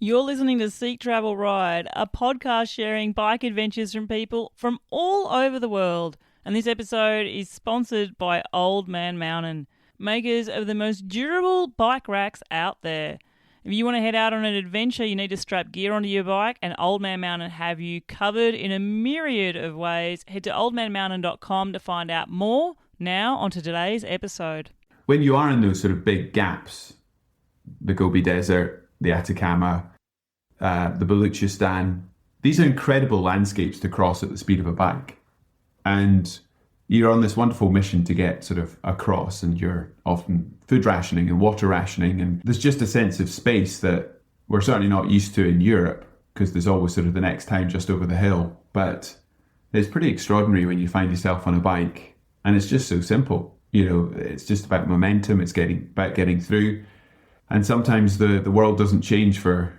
You're listening to Seek Travel Ride, a podcast sharing bike adventures from people from all over the world. And this episode is sponsored by Old Man Mountain, makers of the most durable bike racks out there. If you want to head out on an adventure, you need to strap gear onto your bike, and Old Man Mountain have you covered in a myriad of ways. Head to oldmanmountain.com to find out more. Now, onto today's episode. When you are in those sort of big gaps, the Gobi Desert, the Atacama, the Baluchistan, these are incredible landscapes to cross at the speed of a bike. And you're on this wonderful mission to get sort of across, and you're often food rationing and water rationing. And there's just a sense of space that we're certainly not used to in Europe, because there's always sort of the next town just over the hill. But it's pretty extraordinary when you find yourself on a bike, and it's just so simple. You know, it's just about momentum. It's about getting through. And sometimes the world doesn't change for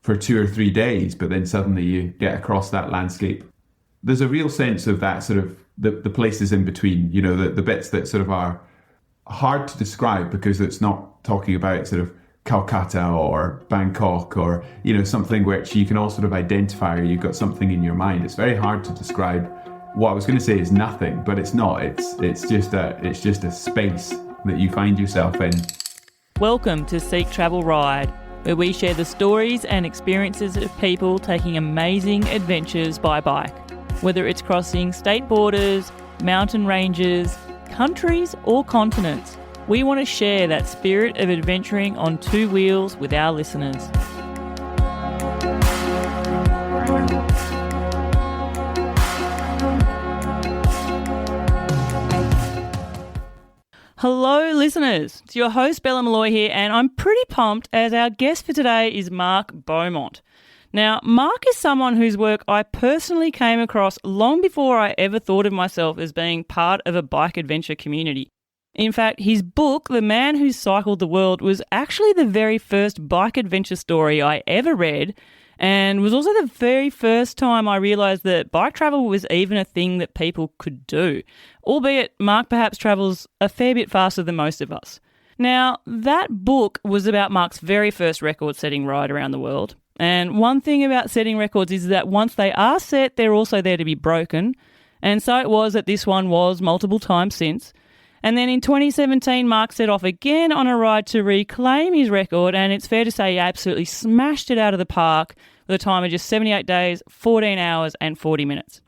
2 or 3 days, but then suddenly you get across that landscape. There's a real sense of that sort of the places in between, you know, the bits that sort of are hard to describe because it's not talking about sort of Calcutta or Bangkok or, you know, something which you can all sort of identify, or you've got something in your mind. It's very hard to describe. What I was going to say is nothing, but it's not. It's just a space that you find yourself in. Welcome to Seek Travel Ride, where we share the stories and experiences of people taking amazing adventures by bike. Whether it's crossing state borders, mountain ranges, countries or continents, we want to share that spirit of adventuring on two wheels with our listeners. Hello listeners, it's your host Bella Malloy here, and I'm pretty pumped as our guest for today is Mark Beaumont. Now, Mark is someone whose work I personally came across long before I ever thought of myself as being part of a bike adventure community. In fact, his book, The Man Who Cycled the World, was actually the very first bike adventure story I ever read, and was also the very first time I realised that bike travel was even a thing that people could do, albeit Mark perhaps travels a fair bit faster than most of us. Now, that book was about Mark's very first record-setting ride around the world. And one thing about setting records is that once they are set, they're also there to be broken. And so it was that this one was multiple times since. And then in 2017, Mark set off again on a ride to reclaim his record, and it's fair to say he absolutely smashed it out of the park with a time of just 78 days, 14 hours and 40 minutes.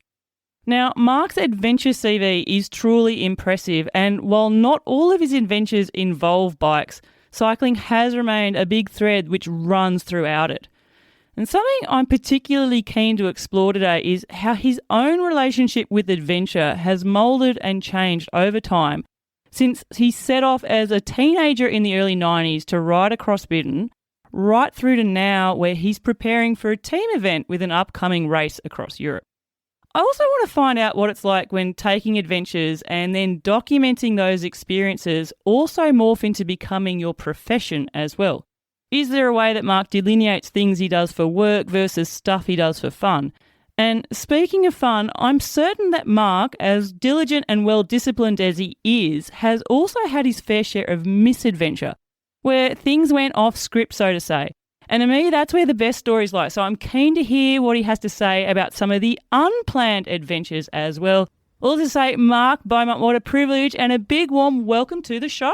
Now, Mark's adventure CV is truly impressive, and while not all of his adventures involve bikes, cycling has remained a big thread which runs throughout it. And something I'm particularly keen to explore today is how his own relationship with adventure has moulded and changed over time, since he set off as a teenager in the early 90s to ride across Britain, right through to now where he's preparing for a team event with an upcoming race across Europe. I also want to find out what it's like when taking adventures and then documenting those experiences also morph into becoming your profession as well. Is there a way that Mark delineates things he does for work versus stuff he does for fun? And speaking of fun, I'm certain that Mark, as diligent and well-disciplined as he is, has also had his fair share of misadventure, where things went off script, so to say. And to me, that's where the best stories lie. So I'm keen to hear what he has to say about some of the unplanned adventures as well. All to say, Mark Beaumont, what a privilege and a big warm welcome to the show.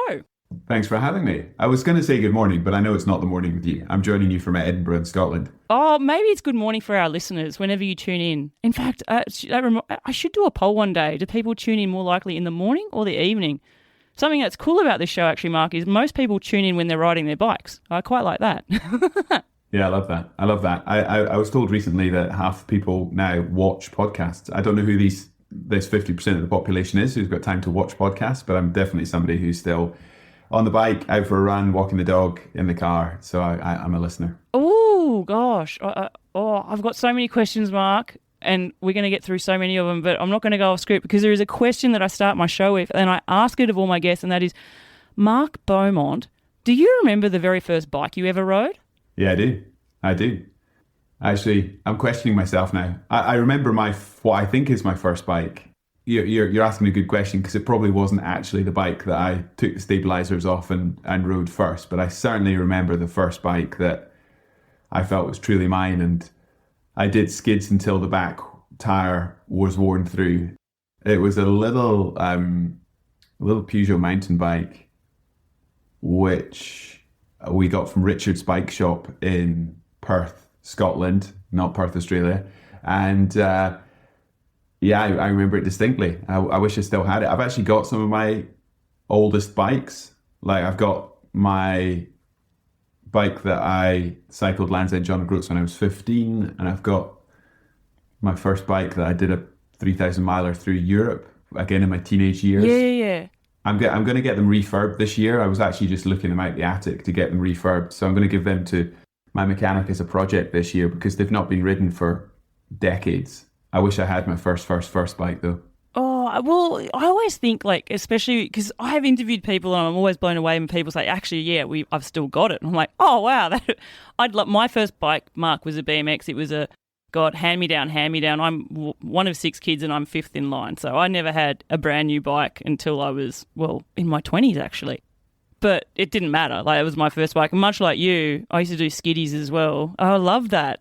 Thanks for having me. I was going to say good morning, but I know it's not the morning with you. I'm joining you from Edinburgh in Scotland. Oh, maybe it's good morning for our listeners whenever you tune in. In fact, I should do a poll one day. Do people tune in more likely in the morning or the evening? Something that's cool about this show, actually, Mark, is most people tune in when they're riding their bikes. I quite like that. Yeah, I love that. I was told recently that half people now watch podcasts. I don't know who this 50% of the population is who's got time to watch podcasts, but I'm definitely somebody who's still on the bike, out for a run, walking the dog, in the car. So I'm a listener. Oh, gosh. I've got so many questions, Mark, and we're going to get through so many of them, but I'm not going to go off script because there is a question that I start my show with, and I ask it of all my guests, and that is, Mark Beaumont, do you remember the very first bike you ever rode? Yeah, I do. Actually, I'm questioning myself now. I remember what I think is my first bike. You're asking me a good question because it probably wasn't actually the bike that I took the stabilizers off and rode first, but I certainly remember the first bike that I felt was truly mine. And I did skids until the back tire was worn through. It was a little Peugeot mountain bike, which we got from Richard's Bike Shop in Perth, Scotland, not Perth, Australia. And yeah, I remember it distinctly. I wish I still had it. I've actually got some of my oldest bikes. Like I've got my bike that I cycled Land's End John O'Groats when I was 15, and I've got my first bike that I did a 3,000 miler through Europe, again in my teenage years. Yeah. I'm going to get them refurbed this year. I was actually just looking them out the attic to get them refurbed. So I'm going to give them to my mechanic as a project this year because they've not been ridden for decades. I wish I had my first bike though. Oh, well, I always think, like, especially because I have interviewed people and I'm always blown away when people say, actually, yeah, I've still got it. And I'm like, oh, wow. My first bike, Mark, was a BMX. It was a, God, hand-me-down. I'm one of 6 kids and I'm 5th in line. So I never had a brand new bike until I was, well, in my 20s, actually. But it didn't matter. Like, it was my first bike. And much like you, I used to do skiddies as well. I love that.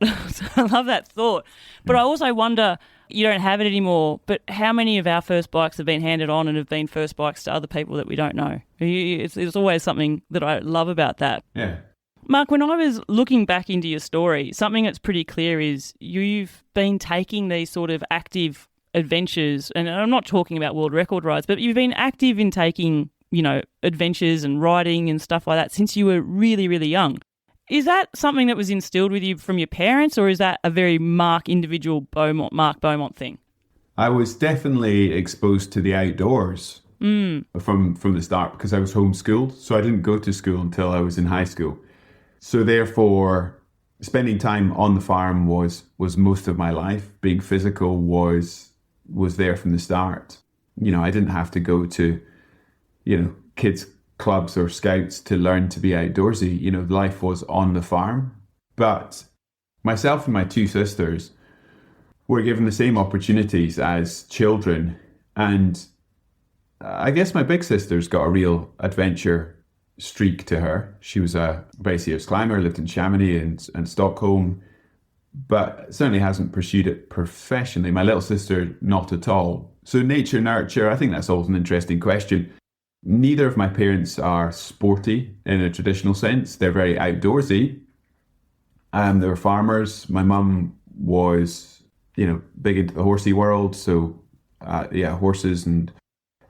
I love that thought. But I also wonder, you don't have it anymore, but how many of our first bikes have been handed on and have been first bikes to other people that we don't know? It's always something that I love about that. Yeah. Mark, when I was looking back into your story, something that's pretty clear is you've been taking these sort of active adventures, and I'm not talking about world record rides, but you've been active in taking, adventures and riding and stuff like that since you were really, really young. Is that something that was instilled with you from your parents, or is that a very Mark Beaumont thing? I was definitely exposed to the outdoors from the start because I was homeschooled. So I didn't go to school until I was in high school. So therefore, spending time on the farm was most of my life. Being physical was there from the start. I didn't have to go to, kids' clubs or scouts to learn to be outdoorsy. Life was on the farm. But myself and my 2 sisters were given the same opportunities as children. And I guess my big sister's got a real adventure streak to her. She was a very serious climber, lived in Chamonix and Stockholm, but certainly hasn't pursued it professionally. My little sister, not at all. So nature, nurture, I think that's always an interesting question. Neither of my parents are sporty in a traditional sense. They're very outdoorsy. They were farmers. My mum was, big into the horsey world. So, horses and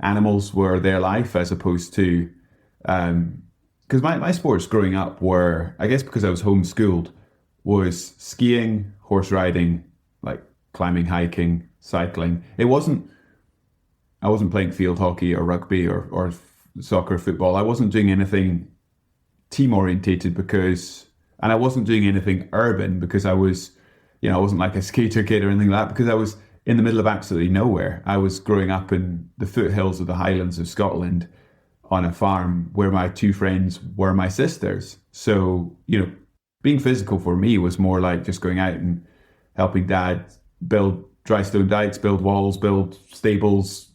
animals were their life as opposed to, because my sports growing up were, I guess because I was homeschooled, was skiing, horse riding, like climbing, hiking, cycling. I wasn't playing field hockey or rugby or soccer, football. I wasn't doing anything team orientated and I wasn't doing anything urban because I was, I wasn't like a skater kid or anything like that because I was in the middle of absolutely nowhere. I was growing up in the foothills of the Highlands of Scotland on a farm where my 2 friends were my sisters. So, being physical for me was more like just going out and helping Dad build dry stone dikes, build walls, build stables,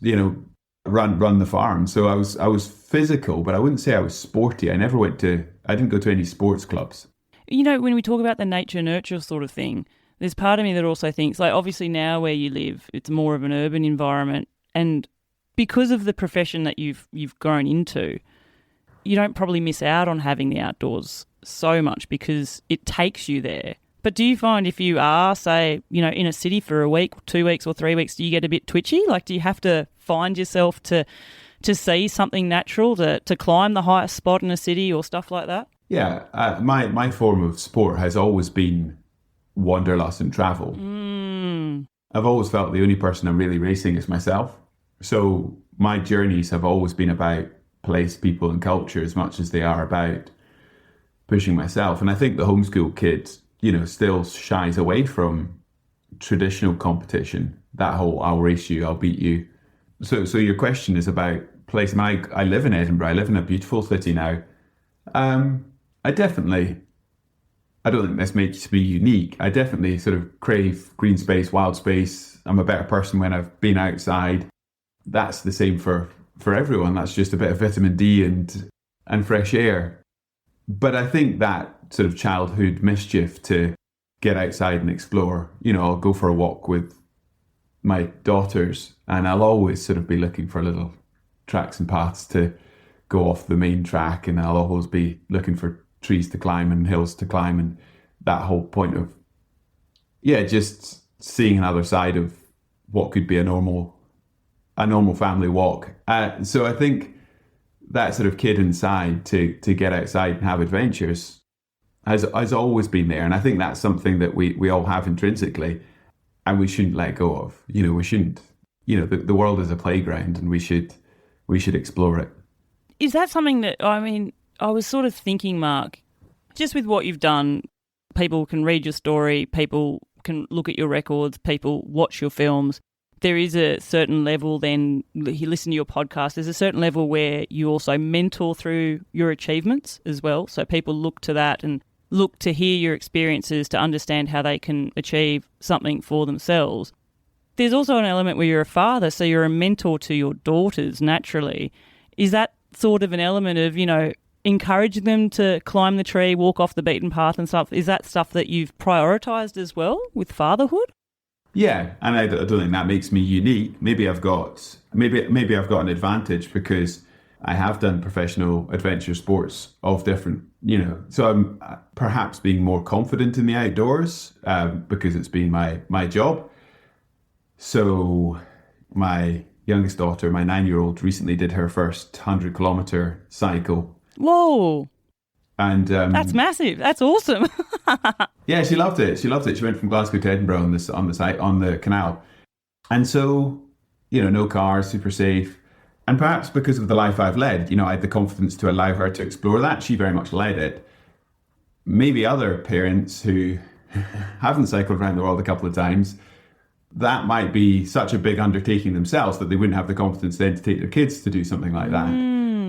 run the farm. So I was physical, but I wouldn't say I was sporty. I didn't go to any sports clubs. When we talk about the nature nurture sort of thing, there's part of me that also thinks, like, obviously now where you live, it's more of an urban environment, and because of the profession that you've grown into, you don't probably miss out on having the outdoors so much because it takes you there. But do you find if you are, say, in a city for a week, 2 weeks or 3 weeks, do you get a bit twitchy? Like, do you have to find yourself to see something natural, to climb the highest spot in a city or stuff like that? Yeah, my form of sport has always been wanderlust and travel. I've always felt the only person I'm really racing is myself. So my journeys have always been about place, people and culture as much as they are about pushing myself. And I think the homeschool kid, still shies away from traditional competition. That whole I'll race you, I'll beat you. So your question is about place. And I live in Edinburgh. I live in a beautiful city now. I don't think this makes me unique. I definitely sort of crave green space, wild space. I'm a better person when I've been outside. That's the same for everyone. That's just a bit of vitamin D and fresh air. But I think that sort of childhood mischief to get outside and explore. I'll go for a walk with my daughters and I'll always sort of be looking for little tracks and paths to go off the main track, and I'll always be looking for trees to climb and hills to climb, and that whole point of just seeing another side of what could be a normal family walk. So I think that sort of kid inside to get outside and have adventures has always been there, and I think that's something that we all have intrinsically, and we shouldn't let go of. We shouldn't. The world is a playground, and we should explore it. Is that something that, I was sort of thinking, Mark, just with what you've done, people can read your story, people can look at your records, people watch your films. There is a certain level then, you listen to your podcast, there's a certain level where you also mentor through your achievements as well. So people look to that and look to hear your experiences to understand how they can achieve something for themselves. There's also an element where you're a father, so you're a mentor to your daughters naturally. Is that sort of an element of, encouraging them to climb the tree, walk off the beaten path and stuff? Is that stuff that you've prioritised as well with fatherhood? Yeah, and I don't think that makes me unique. Maybe I've got an advantage because I have done professional adventure sports of different, so I'm perhaps being more confident in the outdoors because it's been my job. So my youngest daughter, my 9-year-old, recently did her first 100-kilometre cycle. Whoa. And that's massive. That's awesome. Yeah, she loved it. She went from Glasgow to Edinburgh on the canal. And so, no cars, super safe. And perhaps because of the life I've led, I had the confidence to allow her to explore that. She very much led it. Maybe other parents who haven't cycled around the world a couple of times, that might be such a big undertaking themselves that they wouldn't have the confidence then to take their kids to do something like that.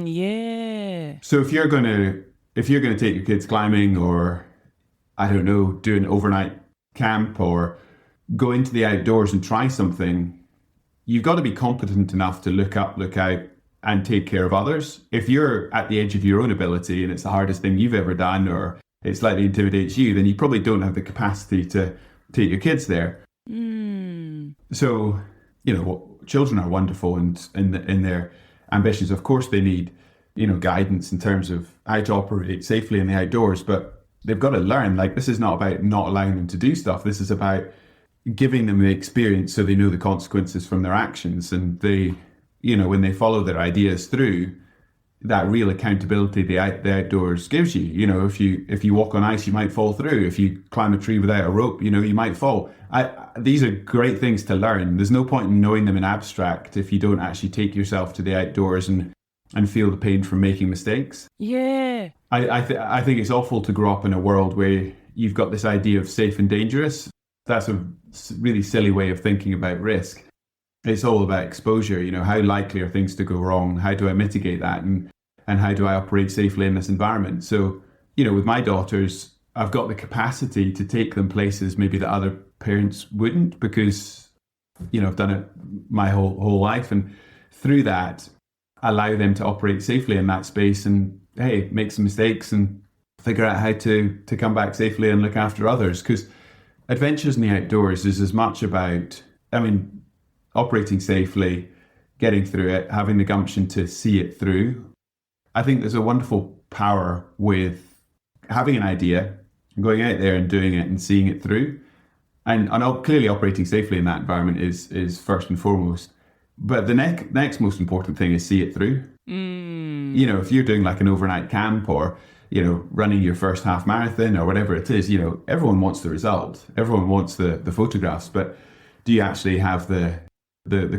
Yeah. So if you're going to take your kids climbing, or I don't know, do an overnight camp or go into the outdoors and try something, you've got to be competent enough to look up, look out, and take care of others. If you're at the edge of your own ability and it's the hardest thing you've ever done, or it slightly intimidates you, then you probably don't have the capacity to take your kids there. So, children are wonderful and in their ambitions. Of course, they need, guidance in terms of how to operate safely in the outdoors, but they've got to learn. Like, this is not about not allowing them to do stuff. This is about giving them the experience so they know the consequences from their actions. And they, when they follow their ideas through, that real accountability the outdoors gives you. If you walk on ice, you might fall through. If you climb a tree without a rope, you might fall. These are great things to learn. There's no point in knowing them in abstract if you don't actually take yourself to the outdoors and feel the pain from making mistakes. Yeah. I think it's awful to grow up in a world where you've got this idea of safe and dangerous. That's a really silly way of thinking about risk. It's all about exposure. How likely are things to go wrong? How do I mitigate that? And how do I operate safely in this environment? So, with my daughters, I've got the capacity to take them places maybe that other parents wouldn't, because, I've done it my whole life. And through that, allow them to operate safely in that space and, hey, make some mistakes and figure out how to come back safely and look after others. Because adventures in the outdoors is as much about, operating safely, getting through it, having the gumption to see it through. I think there's a wonderful power with having an idea, going out there and doing it and seeing it through. And clearly operating safely in that environment is first and foremost. But the next most important thing is see it through. If you're doing like an overnight camp or, running your first half marathon or whatever it is, everyone wants the result. Everyone wants the photographs. But do you actually have the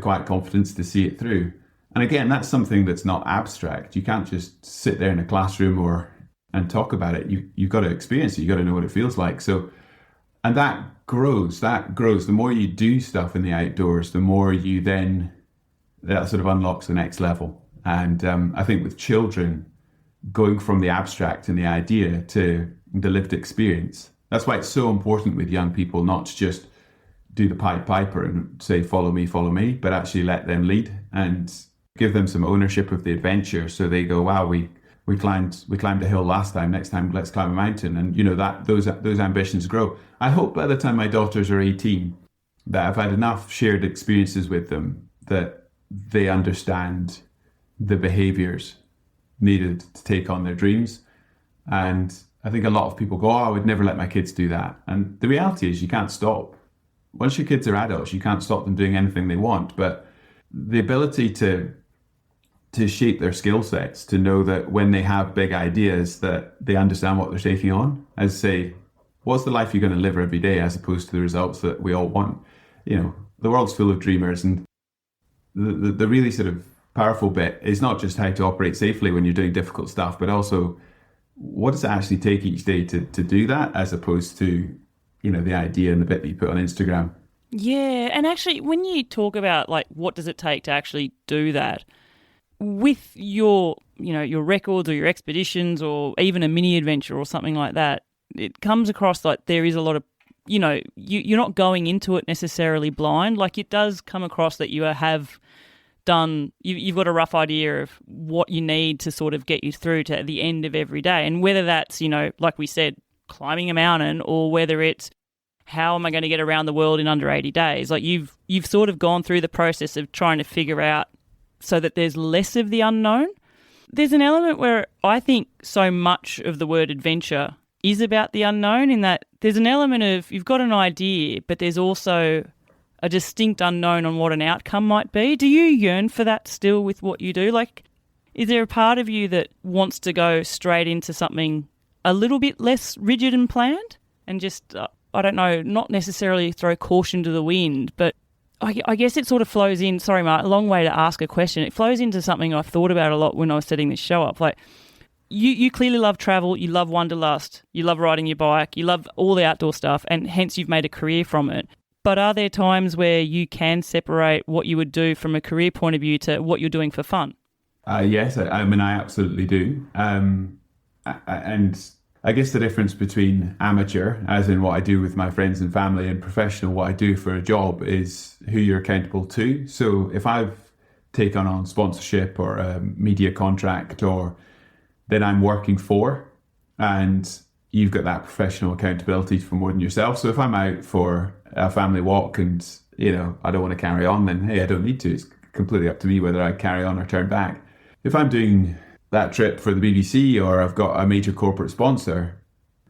quiet confidence to see it through? And again, that's something that's not abstract. You can't just sit there in a classroom and talk about it. You've got to experience it. You've got to know what it feels like. So, and that grows. The more you do stuff in the outdoors, the more you then, that sort of unlocks the next level. And I think with children, going from the abstract and the idea to the lived experience, that's why it's so important with young people not to just do the Pied Piper and say, follow me, but actually let them lead and give them some ownership of the adventure. So they go, wow, we we climbed a hill last time. Next time, let's climb a mountain. And that those ambitions grow. I hope by the time my daughters are 18, that I've had enough shared experiences with them that they understand the behaviors needed to take on their dreams. And I think a lot of people go, I would never let my kids do that. And the reality is you can't stop. Once your kids are adults, you can't stop them doing anything they want. But the ability to shape their skill sets, to know that when they have big ideas that they understand what they're taking on, as say, what's the life you're going to live every day as opposed to the results that we all want? The world's full of dreamers, and the really sort of powerful bit is not just how to operate safely when you're doing difficult stuff, but also what does it actually take each day to do that, as opposed to, the idea and the bit that you put on Instagram. Yeah, and actually when you talk about like what does it take to actually do that, with your records or your expeditions or even a mini adventure or something like that, it comes across like there is a lot of, you're not going into it necessarily blind. Like it does come across that you have done, you've got a rough idea of what you need to sort of get you through to the end of every day. And whether that's, like we said, climbing a mountain, or whether it's how am I going to get around the world in under 80 days? Like you've sort of gone through the process of trying to figure out so that there's less of the unknown. There's an element where I think so much of the word adventure is about the unknown, in that there's an element of you've got an idea, but there's also a distinct unknown on what an outcome might be. Do you yearn for that still with what you do? Like, is there a part of you that wants to go straight into something a little bit less rigid and planned and just, I don't know, not necessarily throw caution to the wind, but I guess it sort of flows in, sorry Mark, a long way to ask a question. It flows into something I've thought about a lot when I was setting this show up. Like, you clearly love travel, you love wanderlust, you love riding your bike, you love all the outdoor stuff, and hence you've made a career from it. But are there times where you can separate what you would do from a career point of view to what you're doing for fun? Yes, I mean, I absolutely do. And I guess the difference between amateur, as in what I do with my friends and family, and professional, what I do for a job, is who you're accountable to. So if I've taken on sponsorship or a media contract, or then I'm working for, and you've got that professional accountability for more than yourself. So if I'm out for a family walk and, I don't want to carry on, then hey, I don't need to. It's completely up to me whether I carry on or turn back. If I'm doing that trip for the BBC, or I've got a major corporate sponsor,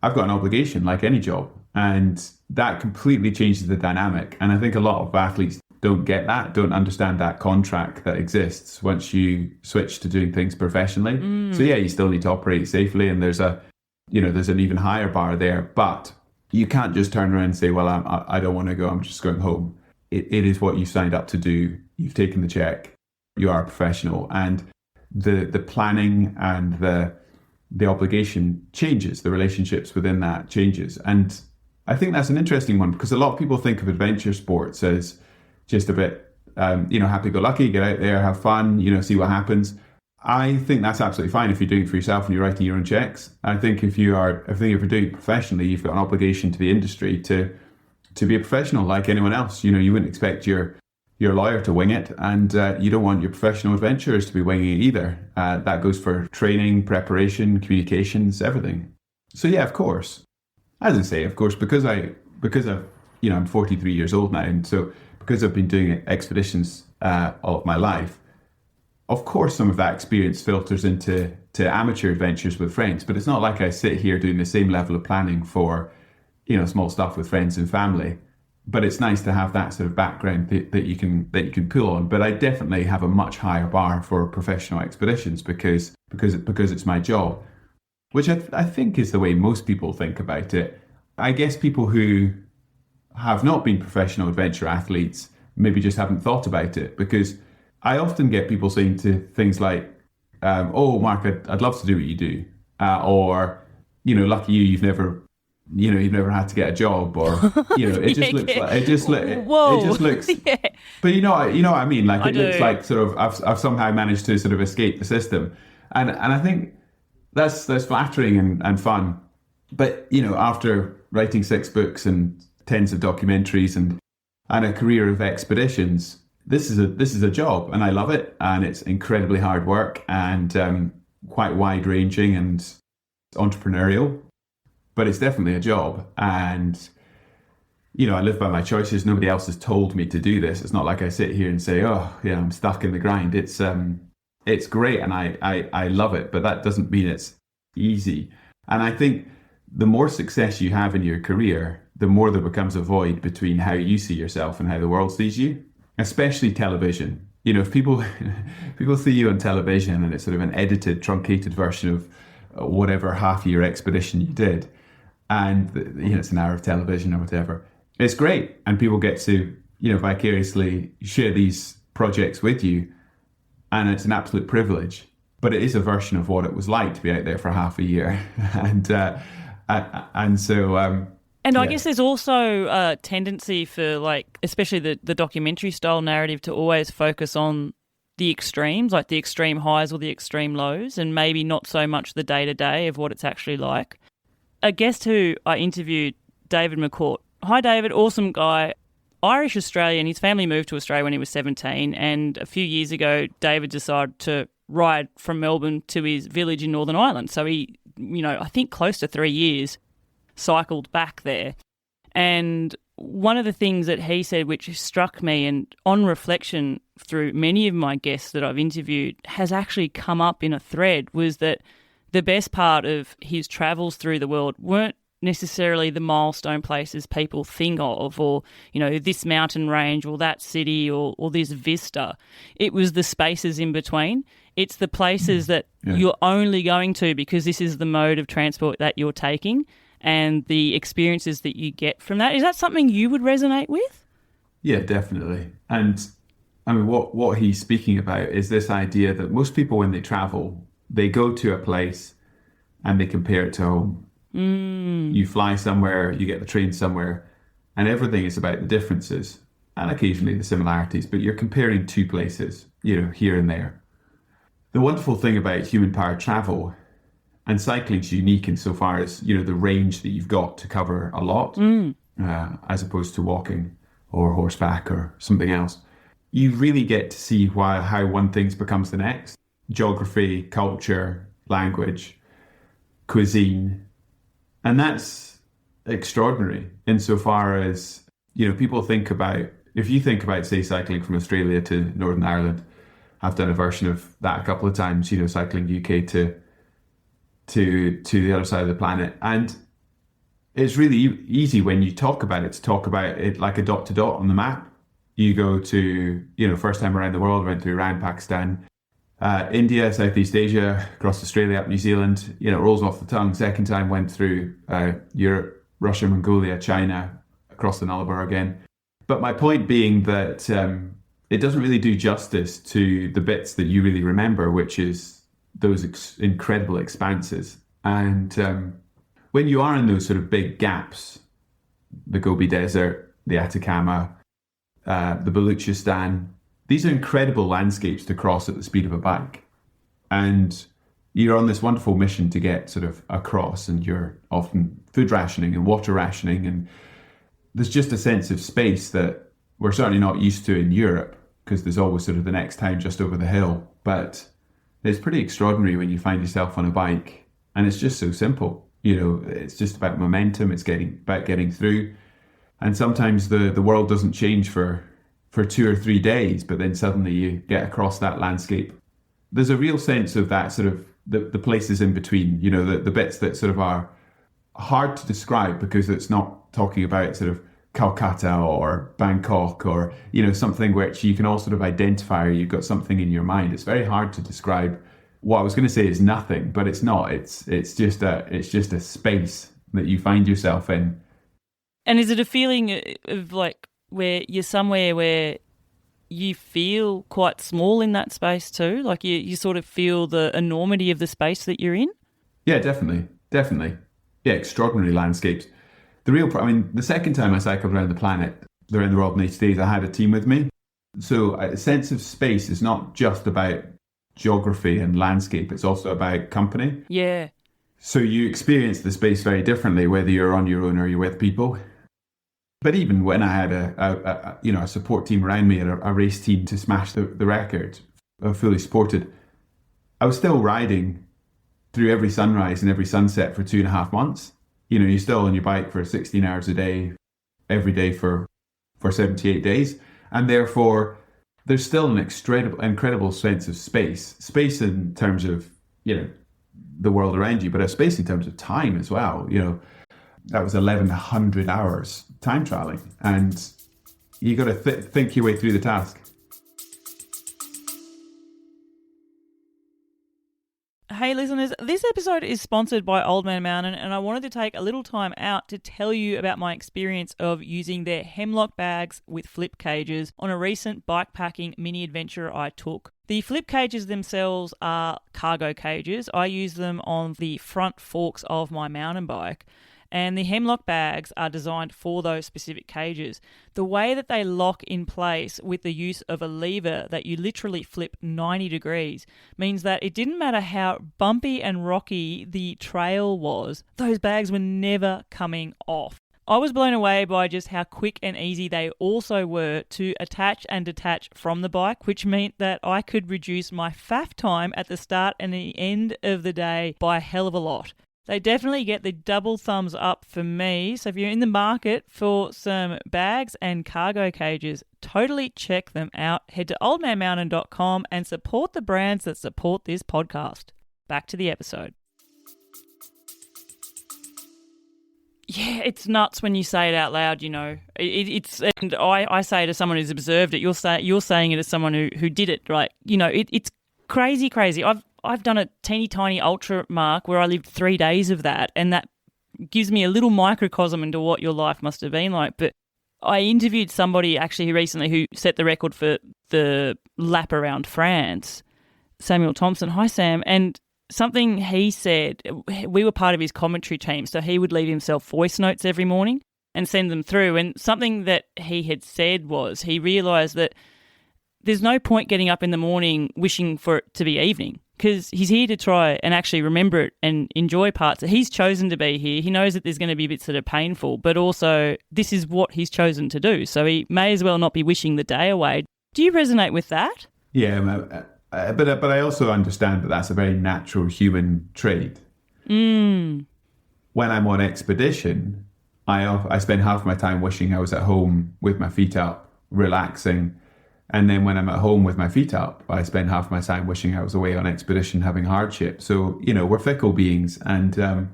I've got an obligation like any job. And that completely changes the dynamic. And I think a lot of athletes don't get that, don't understand that contract that exists once you switch to doing things professionally. So yeah, you still need to operate safely, and there's an even higher bar there, but you can't just turn around and say, well, I don't want to go, I'm just going home. It is what you signed up to do. You've taken the check. You are a professional. And the planning and the obligation changes, the relationships within that changes. And I think that's an interesting one, because a lot of people think of adventure sports as just a bit, happy-go-lucky, get out there, have fun, see what happens. I think that's absolutely fine if you're doing it for yourself and you're writing your own checks. I think if you're doing it professionally, you've got an obligation to the industry to be a professional like anyone else. You wouldn't expect your lawyer to wing it, and you don't want your professional adventurers to be winging it either. That goes for training, preparation, communications, everything. So yeah, of course. As I say, of course, because I'm 43 years old now, and so because I've been doing expeditions all of my life, of course, some of that experience filters into amateur adventures with friends, but it's not like I sit here doing the same level of planning for, small stuff with friends and family. But it's nice to have that sort of background that you can pull on. But I definitely have a much higher bar for professional expeditions because it's my job, which I think is the way most people think about it. I guess people who have not been professional adventure athletes maybe just haven't thought about it, because I often get people saying to things like, oh, Mark, I'd love to do what you do. Or, lucky you've never had to get a job, or, it just looks like, it just looks, yeah. But you know what I mean? Like, it looks do. like sort of, I've somehow managed to sort of escape the system. And I think that's flattering and fun. But, after writing 6 books and tens of documentaries and a career of expeditions, this is a job, and I love it, and it's incredibly hard work. And quite wide-ranging and entrepreneurial, but it's definitely a job. And, I live by my choices. Nobody else has told me to do this. It's not like I sit here and say, oh, yeah, I'm stuck in the grind. It's great and I love it, but that doesn't mean it's easy. And I think the more success you have in your career, the more there becomes a void between how you see yourself and how the world sees you, especially television. If people see you on television and it's sort of an edited, truncated version of whatever half-year expedition you did, and it's an hour of television or whatever, it's great. And people get to, vicariously share these projects with you, and it's an absolute privilege. But it is a version of what it was like to be out there for half a year. And so... I guess there's also a tendency for, especially the documentary style narrative to always focus on the extremes, like the extreme highs or the extreme lows, and maybe not so much the day-to-day of what it's actually like. A guest who I interviewed, David McCourt. Hi, David. Awesome guy. Irish Australian. His family moved to Australia when he was 17, and a few years ago, David decided to ride from Melbourne to his village in Northern Ireland. So he, I think close to 3 years, cycled back there. And one of the things that he said, which struck me, and on reflection through many of my guests that I've interviewed, has actually come up in a thread, was that the best part of his travels through the world weren't necessarily the milestone places people think of, or, this mountain range or that city or this vista. It was the spaces in between. It's the places that you're only going to because this is the mode of transport that you're taking, and the experiences that you get from that. Is that something you would resonate with? Yeah, definitely. And I mean, what he's speaking about is this idea that most people, when they travel, they go to a place and they compare it to home. You fly somewhere, you get the train somewhere, and everything is about the differences and occasionally the similarities, but you're comparing two places, here and there. The wonderful thing about human-powered travel, and cycling's unique insofar as, the range that you've got to cover a lot, as opposed to walking or horseback or something else. You really get to see how one thing becomes the next. Geography, culture, language, cuisine. And that's extraordinary insofar as, people think about, if you think about, say, cycling from Australia to Northern Ireland, I've done a version of that a couple of times, cycling UK to the other side of the planet. And it's really easy when you talk about it to talk about it like a dot to dot on the map. You go to, first time around the world, went through Iran, Pakistan, India, Southeast Asia, across Australia, up New Zealand, it rolls off the tongue. Second time went through Europe, Russia, Mongolia, China, across the Nullarbor again. But my point being that it doesn't really do justice to the bits that you really remember, which is those incredible expanses. And when you are in those sort of big gaps, the Gobi Desert, the Atacama, the Baluchistan, these are incredible landscapes to cross at the speed of a bike. And you're on this wonderful mission to get sort of across, and you're often food rationing and water rationing. And there's just a sense of space that we're certainly not used to in Europe, because there's always sort of the next town just over the hill. But it's pretty extraordinary when you find yourself on a bike, and it's just so simple. It's just about momentum. It's about getting through. And sometimes the world doesn't change for 2 or 3 days, but then suddenly you get across that landscape. There's a real sense of that sort of the places in between, the bits that sort of are hard to describe because it's not talking about sort of Calcutta or Bangkok or, something which you can all sort of identify, or you've got something in your mind. It's very hard to describe. What I was going to say is nothing, but it's not. It's just a space that you find yourself in. And is it a feeling of where you're somewhere where you feel quite small in that space too? Like you sort of feel the enormity of the space that you're in? Yeah, definitely. Yeah, extraordinary landscapes. The second time I cycled around the planet, around the world in 80 days, I had a team with me. So a sense of space is not just about geography and landscape, it's also about company. Yeah. So you experience the space very differently, whether you're on your own or you're with people. But even when I had a support team around me and a race team to smash the record, fully supported, I was still riding through every sunrise and every sunset for 2.5 months. You're still on your bike for 16 hours a day, every day for 78 days. And therefore, there's still an incredible sense of space in terms of, the world around you, but a space in terms of time as well. That was 1,100 hours time traveling, and you got to think your way through the task. Hey listeners, this episode is sponsored by Old Man Mountain, and I wanted to take a little time out to tell you about my experience of using their hemlock bags with flip cages on a recent bikepacking mini adventure I took. The flip cages themselves are cargo cages. I use them on the front forks of my mountain bike. And the hemlock bags are designed for those specific cages. The way that they lock in place with the use of a lever that you literally flip 90 degrees means that it didn't matter how bumpy and rocky the trail was, those bags were never coming off. I was blown away by just how quick and easy they also were to attach and detach from the bike, which meant that I could reduce my faff time at the start and the end of the day by a hell of a lot. They definitely get the double thumbs up for me. So if you're in the market for some bags and cargo cages, totally check them out. Head to oldmanmountain.com and support the brands that support this podcast. Back to the episode. Yeah, it's nuts when you say it out loud, It's and I say it as someone who's observed it. You're saying it as someone who did it, right? It's crazy. I've done a teeny tiny ultra, Mark, where I lived 3 days of that, and that gives me a little microcosm into what your life must have been like. But I interviewed somebody actually recently who set the record for the lap around France, Samuel Thompson. Hi, Sam. And something he said, we were part of his commentary team, so he would leave himself voice notes every morning and send them through. And something that he had said was he realised that there's no point getting up in the morning wishing for it to be evening, because he's here to try and actually remember it and enjoy parts. He's chosen to be here. He knows that there's going to be bits that are painful, but also this is what he's chosen to do. So he may as well not be wishing the day away. Do you resonate with that? Yeah, but I also understand that that's a very natural human trait. When I'm on expedition, I spend half my time wishing I was at home with my feet up, relaxing. And then when I'm at home with my feet up, I spend half my time wishing I was away on expedition having hardship. So, we're fickle beings. And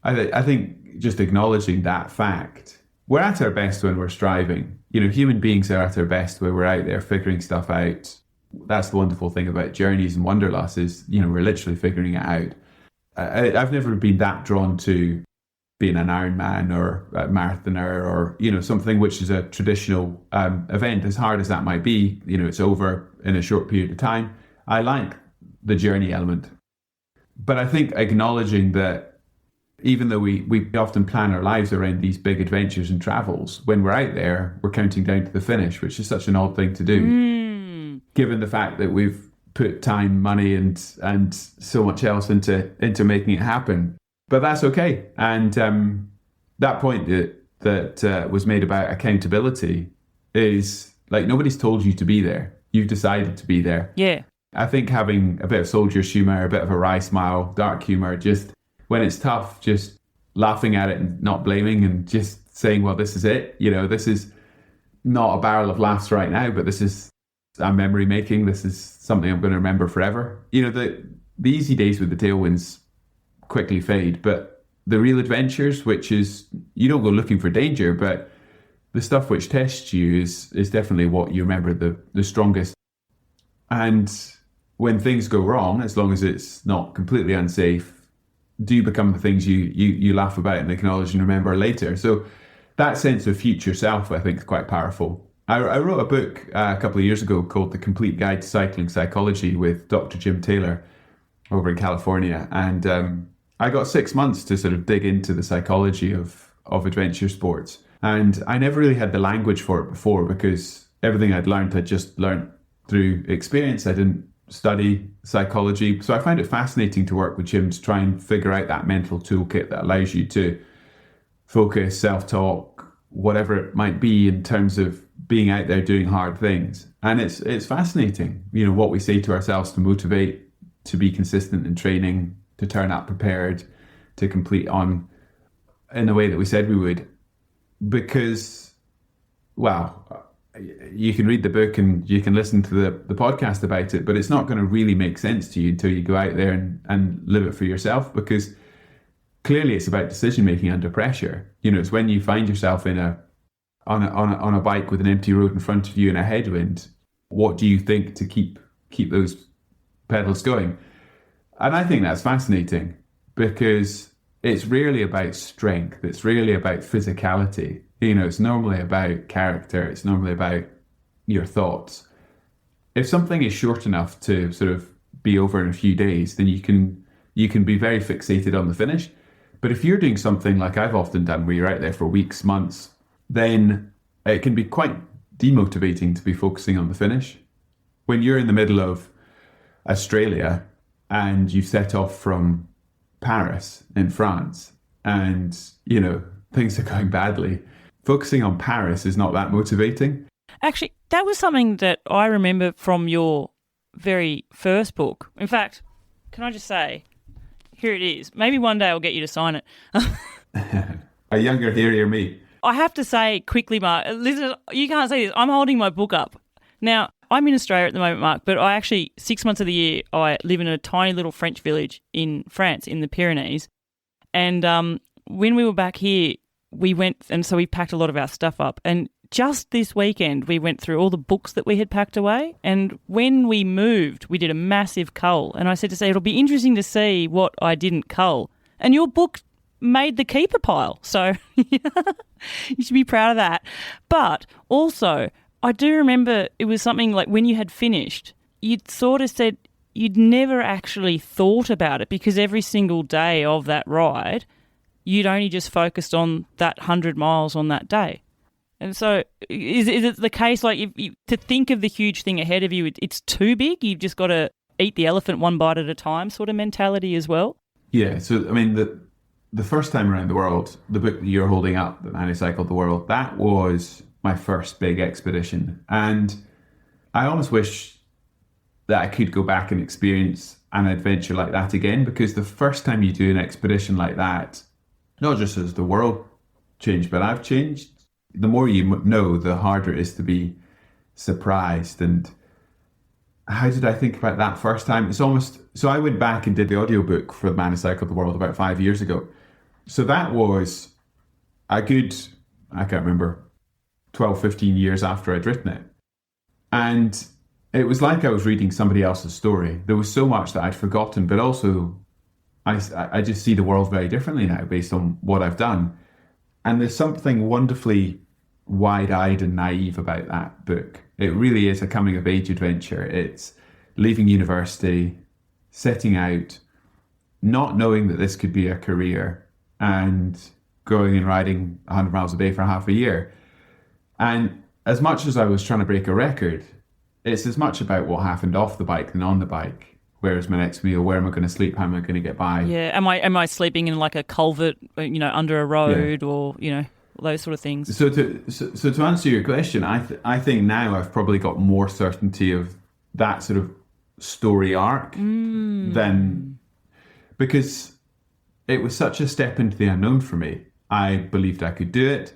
I think just acknowledging that fact, we're at our best when we're striving. Human beings are at our best when we're out there figuring stuff out. That's the wonderful thing about journeys and wanderlust is, we're literally figuring it out. I've never been that drawn to being an Ironman or a marathoner or, something which is a traditional event, as hard as that might be, it's over in a short period of time. I like the journey element. But I think acknowledging that even though we often plan our lives around these big adventures and travels, when we're out there, we're counting down to the finish, which is such an odd thing to do, given the fact that we've put time, money and so much else into making it happen. But that's okay. And that point that was made about accountability is like nobody's told you to be there. You've decided to be there. Yeah. I think having a bit of soldier's humour, a bit of a wry smile, dark humour, just when it's tough, just laughing at it and not blaming and just saying, well, this is it. This is not a barrel of laughs right now, but this is a memory making. This is something I'm going to remember forever. The easy days with the tailwinds quickly fade, but the real adventures, which is you don't go looking for danger, but the stuff which tests you is definitely what you remember the strongest. And when things go wrong, as long as it's not completely unsafe, do become the things you laugh about and acknowledge and remember later. So that sense of future self, I think, is quite powerful. I wrote a book a couple of years ago called The Complete Guide to Cycling Psychology with Dr. Jim Taylor over in California, and I got 6 months to sort of dig into the psychology of adventure sports. And I never really had the language for it before because everything I'd learned, I'd just learned through experience. I didn't study psychology. So I found it fascinating to work with Jim to try and figure out that mental toolkit that allows you to focus, self-talk, whatever it might be in terms of being out there doing hard things. And it's fascinating, what we say to ourselves to motivate, to be consistent in training, to turn up prepared to complete on in the way that we said we would. Because, well, you can read the book and you can listen to the podcast about it, but it's not going to really make sense to you until you go out there and live it for yourself, because clearly it's about decision making under pressure. You know, it's when you find yourself on a bike with an empty road in front of you and a headwind, what do you think to keep those pedals going? And I think that's fascinating, because it's really about strength. It's really about physicality. You know, it's normally about character. It's normally about your thoughts. If something is short enough to sort of be over in a few days, then you can be very fixated on the finish. But if you're doing something like I've often done, where you're out there for weeks, months, then it can be quite demotivating to be focusing on the finish. When you're in the middle of Australia and you set off from Paris in France and, you know, things are going badly, focusing on Paris is not that motivating. Actually, that was something that I remember from your very first book. In fact, can I just say, here it is. Maybe one day I'll get you to sign it. A younger, hairier me. I have to say quickly, Mark, listen, you can't see this. I'm holding my book up. Now, I'm in Australia at the moment, Mark, but I actually, 6 months of the year, I live in a tiny little French village in France, in the Pyrenees. And when we were back here, we went, and so we packed a lot of our stuff up. And just this weekend, we went through all the books that we had packed away. And when we moved, we did a massive cull. And I said to say, it'll be interesting to see what I didn't cull. And your book made the keeper pile. So you should be proud of that. But also, I do remember it was something like when you had finished, you'd sort of said you'd never actually thought about it, because every single day of that ride, you'd only just focused on that 100 miles on that day. And so is it the case, like, if to think of the huge thing ahead of you, it's too big, you've just got to eat the elephant one bite at a time sort of mentality as well? Yeah, so, I mean, the first time around the world, the book that you're holding up, that I cycled the world, that was my first big expedition. And I almost wish that I could go back and experience an adventure like that again, because the first time you do an expedition like that, not just as the world changed, but I've changed. The more you know, the harder it is to be surprised. And how did I think about that first time? It's almost, so I went back and did the audiobook for The Man Who Cycled the World about 5 years ago. So that was a good, I can't remember, 12, 15 years after I'd written it. And it was like I was reading somebody else's story. There was so much that I'd forgotten, but also I just see the world very differently now based on what I've done. And there's something wonderfully wide-eyed and naive about that book. It really is a coming-of-age adventure. It's leaving university, setting out, not knowing that this could be a career, and going and riding 100 miles a day for half a year. And as much as I was trying to break a record, it's as much about what happened off the bike than on the bike. Where's my next meal? Where am I going to sleep? How am I going to get by? Yeah, am I sleeping in like a culvert, under a road, or those sort of things? So to answer your question, I think now I've probably got more certainty of that sort of story arc than, because it was such a step into the unknown for me. I believed I could do it,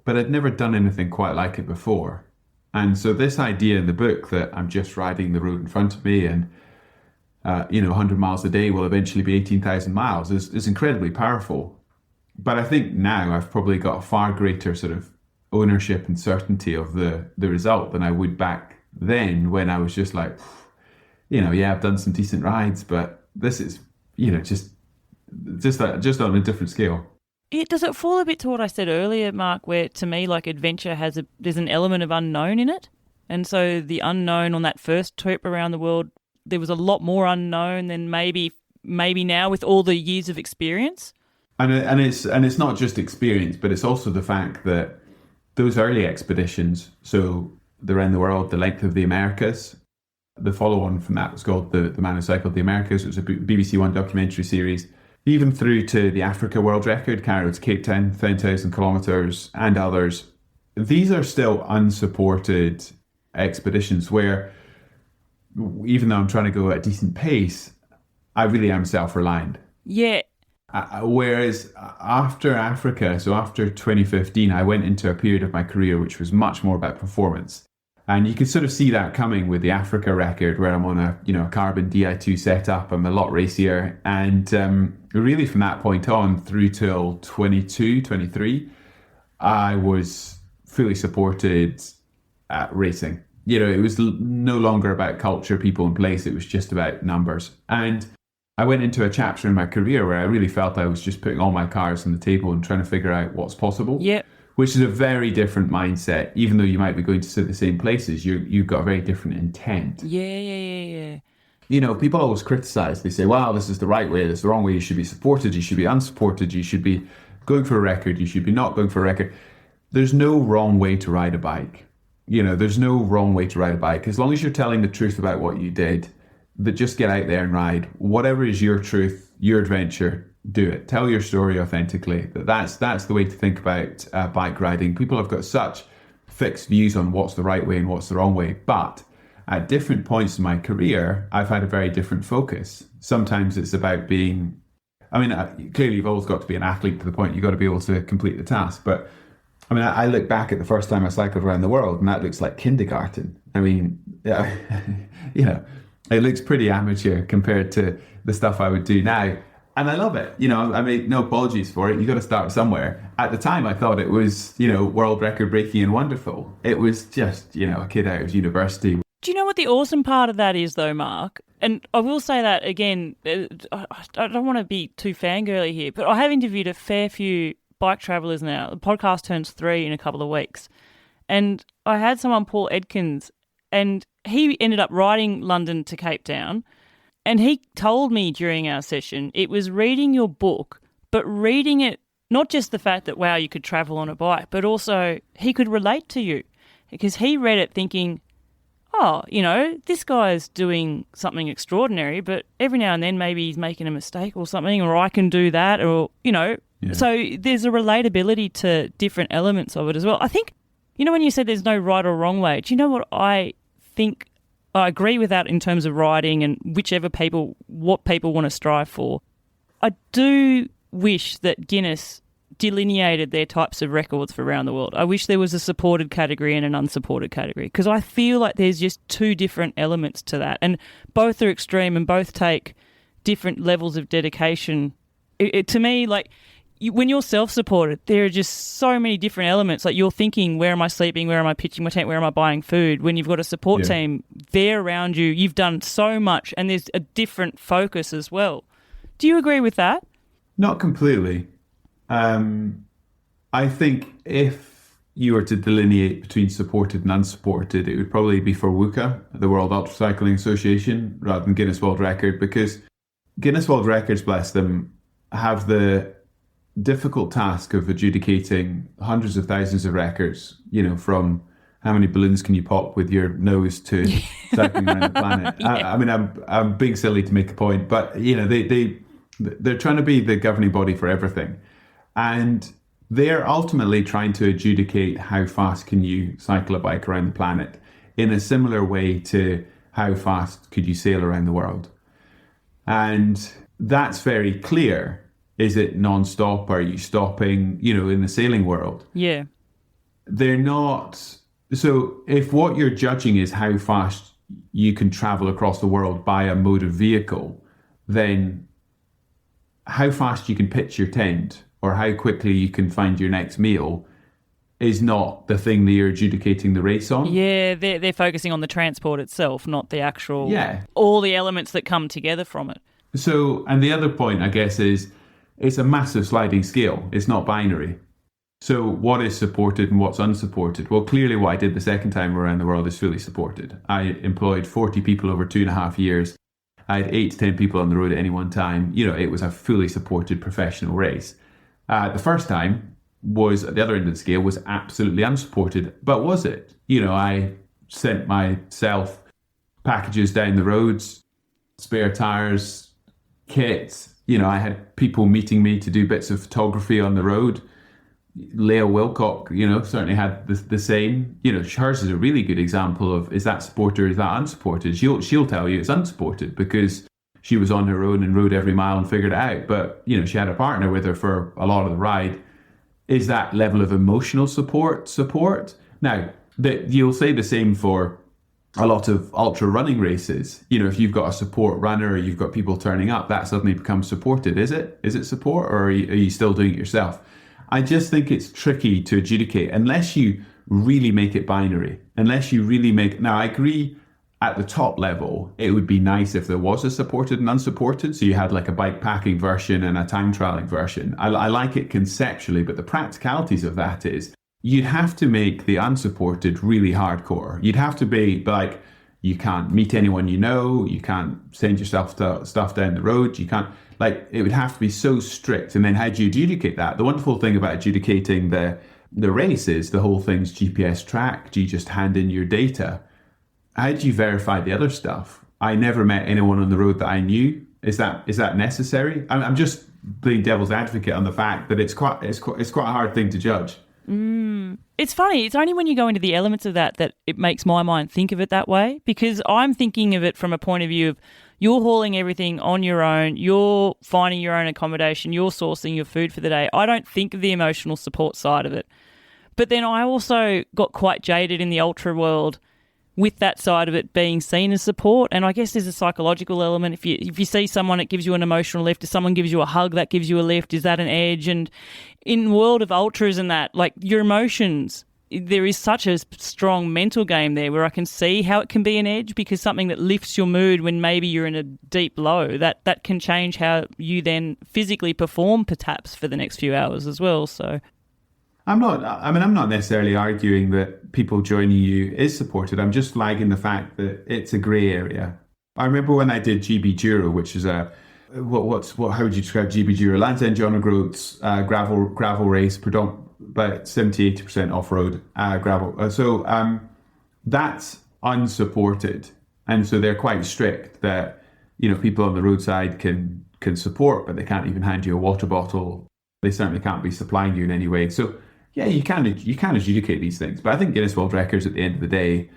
but I'd never done anything quite like it before. And so this idea in the book that I'm just riding the road in front of me and 100 miles a day will eventually be 18,000 miles is incredibly powerful. But I think now I've probably got a far greater sort of ownership and certainty of the result than I would back then, when I was just like, I've done some decent rides, but this is, just on a different scale. Does it fall a bit to what I said earlier, Mark, where to me, like, adventure there's an element of unknown in it? And so the unknown on that first trip around the world, there was a lot more unknown than maybe now with all the years of experience. And it's not just experience, but it's also the fact that those early expeditions, so the Around the World, the Length of the Americas, the follow-on from that was called The Man Who Cycled the Americas. It was a BBC One documentary series, even through to the Africa World Record, carried to Cape Town, 10,000 kilometres, and others. These are still unsupported expeditions where, even though I'm trying to go at a decent pace, I really am self-reliant. Yeah. Whereas after Africa, so after 2015, I went into a period of my career which was much more about performance. And you could sort of see that coming with the Africa record, where I'm on a carbon Di2 setup. I'm a lot racier. And really from that point on through till 22, 23, I was fully supported at racing. It was no longer about culture, people, and place. It was just about numbers. And I went into a chapter in my career where I really felt I was just putting all my cards on the table and trying to figure out what's possible. Yeah. Which is a very different mindset. Even though you might be going to the same places, you've got a very different intent. Yeah. People always criticize. They say, wow, this is the right way, this is the wrong way. You should be supported, you should be unsupported, you should be going for a record, you should be not going for a record. There's no wrong way to ride a bike. There's no wrong way to ride a bike. As long as you're telling the truth about what you did, that just get out there and ride. Whatever is your truth, your adventure, do it. Tell your story authentically. That's the way to think about bike riding. People have got such fixed views on what's the right way and what's the wrong way. But at different points in my career, I've had a very different focus. Sometimes it's about being, clearly you've always got to be an athlete to the point you've got to be able to complete the task. But I look back at the first time I cycled around the world and that looks like kindergarten. It looks pretty amateur compared to the stuff I would do now. And I love it. I make no apologies for it. You got to start somewhere. At the time, I thought it was, world record breaking and wonderful. It was just, a kid out of university. Do you know what the awesome part of that is, though, Mark? And I will say that again, I don't want to be too fangirly here, but I have interviewed a fair few bike travellers now. The podcast turns 3 in a couple of weeks. And I had someone, Paul Edkins, and he ended up riding London to Cape Town. And he told me during our session, it was reading your book, but reading it, not just the fact that, wow, you could travel on a bike, but also he could relate to you because he read it thinking, oh, this guy's doing something extraordinary, but every now and then maybe he's making a mistake or something, or I can do that, or, Yeah. So there's a relatability to different elements of it as well. I think, when you said there's no right or wrong way, do you know what I think? I agree with that in terms of riding and what people want to strive for. I do wish that Guinness delineated their types of records for around the world. I wish there was a supported category and an unsupported category because I feel like there's just two different elements to that and both are extreme and both take different levels of dedication. To me, when you're self-supported, there are just so many different elements. Like you're thinking, where am I sleeping? Where am I pitching my tent? Where am I buying food? When you've got a support team there around you, you've done so much and there's a different focus as well. Do you agree with that? Not completely. I think if you were to delineate between supported and unsupported, it would probably be for WUCA, the World Ultra Cycling Association, rather than Guinness World Record, because Guinness World Records, bless them, have the difficult task of adjudicating hundreds of thousands of records, from how many balloons can you pop with your nose to cycling around the planet. I'm being silly to make a point, but they're trying to be the governing body for everything, and they're ultimately trying to adjudicate how fast can you cycle a bike around the planet in a similar way to how fast could you sail around the world, and that's very clear. Is it non-stop? Are you stopping, in the sailing world? Yeah. They're not. So if what you're judging is how fast you can travel across the world by a motor vehicle, then how fast you can pitch your tent or how quickly you can find your next meal is not the thing that you're adjudicating the race on. Yeah, they're focusing on the transport itself, not the actual, all the elements that come together from it. So, and the other point, I guess, is it's a massive sliding scale. It's not binary. So what is supported and what's unsupported? Well, clearly what I did the second time around the world is fully supported. I employed 40 people over 2.5 years. I had 8 to 10 people on the road at any one time. It was a fully supported professional race. The first time was at the other end of the scale, was absolutely unsupported. But was it? I sent myself packages down the roads, spare tires, kit. I had people meeting me to do bits of photography on the road. Leah Wilcock, certainly had the same. Hers is a really good example of, is that supported or is that unsupported? She'll tell you it's unsupported because she was on her own and rode every mile and figured it out. But, you know, she had a partner with her for a lot of the ride. Is that level of emotional support? Now, you'll say the same for a lot of ultra running races. You know, if you've got a support runner or you've got people turning up, that suddenly becomes supported. Is it? Is it support, or are you still doing it yourself? I just think it's tricky to adjudicate unless you really make it binary. Unless you really make... Now, I agree at the top level, it would be nice if there was a supported and unsupported. So you had like a bike packing version and a time trialing version. I like it conceptually, but the practicalities of that is you'd have to make the unsupported really hardcore. You'd have to be like, you can't meet anyone you know, you can't send yourself stuff down the road, you can't, like, it would have to be so strict. And then how do you adjudicate that? The wonderful thing about adjudicating the race is the whole thing's GPS tracked. You just hand in your data. How do you verify the other stuff? I never met anyone on the road that I knew. Is that necessary? I'm just being devil's advocate on the fact that it's quite a hard thing to judge. It's funny. It's only when you go into the elements of that it makes my mind think of it that way, because I'm thinking of it from a point of view of you're hauling everything on your own, you're finding your own accommodation, you're sourcing your food for the day. I don't think of the emotional support side of it. But then I also got quite jaded in the ultra world with that side of it being seen as support. And I guess there's a psychological element. If you see someone, it gives you an emotional lift. If someone gives you a hug, that gives you a lift. Is that an edge? And in the world of ultras and that, like your emotions, there is such a strong mental game there where I can see how it can be an edge, because something that lifts your mood when maybe you're in a deep low, that can change how you then physically perform perhaps for the next few hours as well. So I'm not necessarily arguing that people joining you is supported. I'm just flagging the fact that it's a grey area. I remember when I did GB Duro, which is how would you describe GB Duro? Land's End John O'Groats gravel race, about 70-80% off-road gravel. So that's unsupported. And so they're quite strict that, you know, people on the roadside can support, but they can't even hand you a water bottle. They certainly can't be supplying you in any way. So yeah, you can adjudicate these things. But I think Guinness World Records, at the end of the day,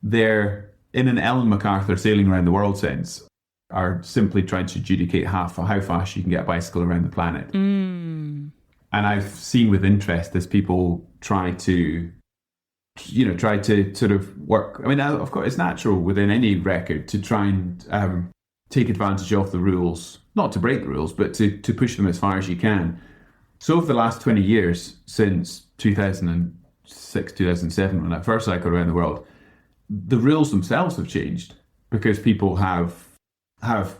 they're in an Ellen MacArthur sailing around the world sense, are simply trying to adjudicate how fast you can get a bicycle around the planet. And I've seen with interest as people try to sort of work. I mean, of course, it's natural within any record to try and take advantage of the rules, not to break the rules, but to push them as far as you can. So over the last 20 years, since 2006, 2007, when I first cycled around the world, the rules themselves have changed because people have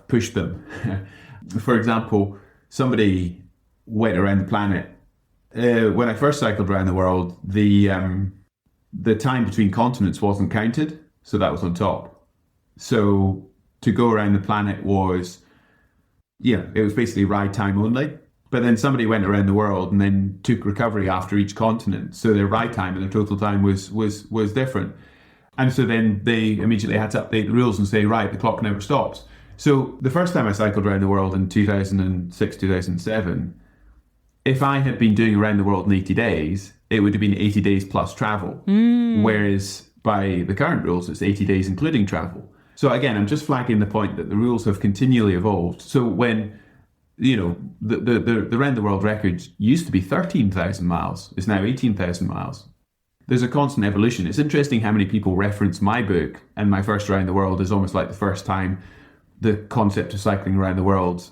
pushed them. For example, somebody went around the planet. When I first cycled around the world, the time between continents wasn't counted, so that was on top. So to go around the planet was, it was basically ride time only. But then somebody went around the world and then took recovery after each continent. So their ride time and their total time was different. And so then they immediately had to update the rules and say, right, the clock never stops. So the first time I cycled around the world in 2006, 2007, if I had been doing around the world in 80 days, it would have been 80 days plus travel. Whereas by the current rules, it's 80 days including travel. So again, I'm just flagging the point that the rules have continually evolved. So when the round the world record used to be 13,000 miles. It's now 18,000 miles. There's a constant evolution. It's interesting how many people reference my book and my first round the world is almost like the first time the concept of cycling around the world,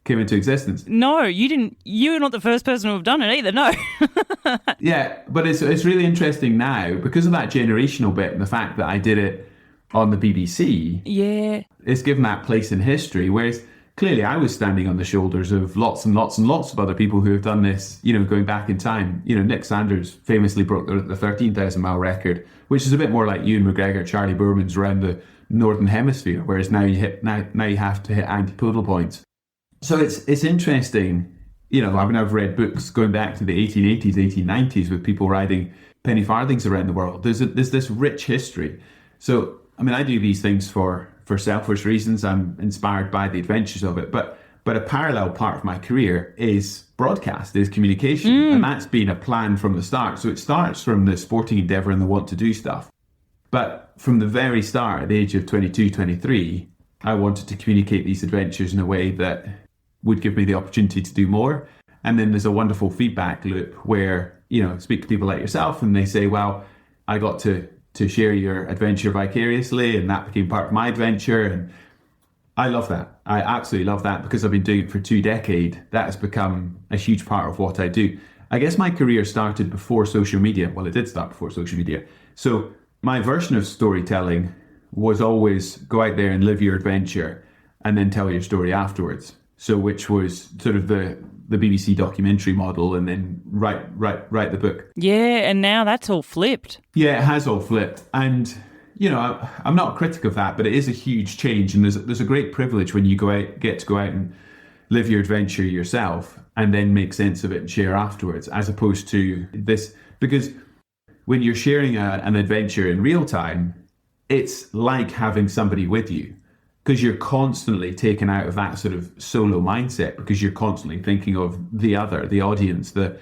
came into existence. No, you didn't. You're not the first person to have done it either. No. Yeah, but it's really interesting now because of that generational bit and the fact that I did it on the BBC. Yeah. It's given that place in history, whereas clearly I was standing on the shoulders of lots and lots and lots of other people who have done this, going back in time. Nick Sanders famously broke the 13,000 mile record, which is a bit more like Ewan McGregor, Charlie Boorman's around the Northern Hemisphere, whereas now you have to hit antipodal points. So it's interesting. I've read books going back to the 1880s, 1890s with people riding penny farthings around the world. There's this rich history. So, I do these things for selfish reasons. I'm inspired by the adventures of it. But a parallel part of my career is broadcast, is communication. And that's been a plan from the start. So it starts from the sporting endeavour and the want to do stuff. But from the very start, at the age of 22, 23, I wanted to communicate these adventures in a way that would give me the opportunity to do more. And then there's a wonderful feedback loop where, speak to people like yourself and they say, well, I got to share your adventure vicariously and that became part of my adventure. And I love that. I absolutely love that because I've been doing it for 2 decades. That has become a huge part of what I do. I guess my career started before social media. Well, it did start before social media. So my version of storytelling was always go out there and live your adventure and then tell your story afterwards. So which was sort of the BBC documentary model and then write the book. Yeah, and now that's all flipped. Yeah, it has all flipped. And, I'm not a critic of that, but it is a huge change. And there's a great privilege when you get to go out and live your adventure yourself and then make sense of it and share afterwards, as opposed to this. Because when you're sharing an adventure in real time, it's like having somebody with you because you're constantly taken out of that sort of solo mindset because you're constantly thinking of the other, the audience, the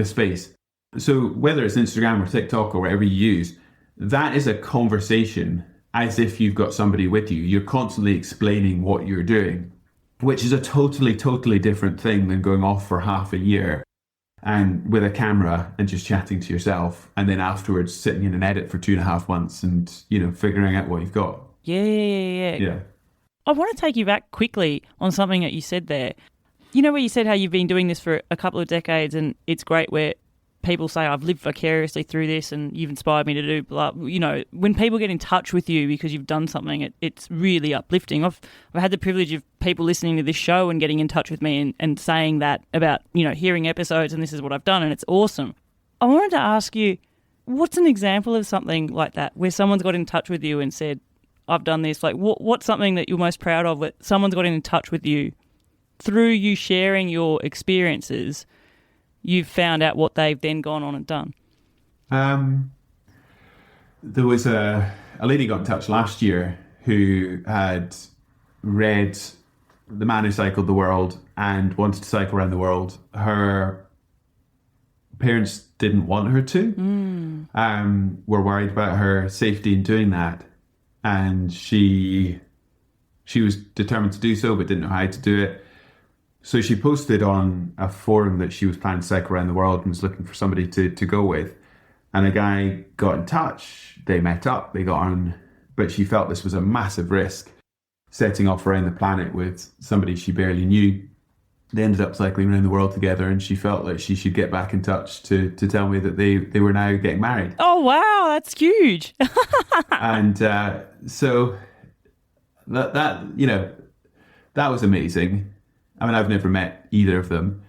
space. So whether it's Instagram or TikTok or whatever you use, that is a conversation as if you've got somebody with you. You're constantly explaining what you're doing, which is a totally, totally different thing than going off for half a year and with a camera and just chatting to yourself and then afterwards sitting in an edit for 2.5 months and, figuring out what you've got. Yeah. I want to take you back quickly on something that you said there. Where you said how you've been doing this for a couple of decades and it's great where people say, I've lived vicariously through this and you've inspired me to do blah. When people get in touch with you because you've done something, it's really uplifting. I've had the privilege of people listening to this show and getting in touch with me and saying that about, hearing episodes and this is what I've done and it's awesome. I wanted to ask you, what's an example of something like that where someone's got in touch with you and said, I've done this? Like, what's something that you're most proud of that someone's got in touch with you through you sharing your experiences? You've found out what they've then gone on and done. There was a lady got in touch last year who had read The Man Who Cycled the World and wanted to cycle around the world. Her parents didn't want her to, were worried about her safety in doing that. And she was determined to do so, but didn't know how to do it. So she posted on a forum that she was planning to cycle around the world and was looking for somebody to go with. And a guy got in touch. They met up, they got on, but she felt this was a massive risk, setting off around the planet with somebody she barely knew. They ended up cycling around the world together and she felt like she should get back in touch to tell me that they were now getting married. Oh, wow, that's huge. And so that was amazing. I mean, I've never met either of them,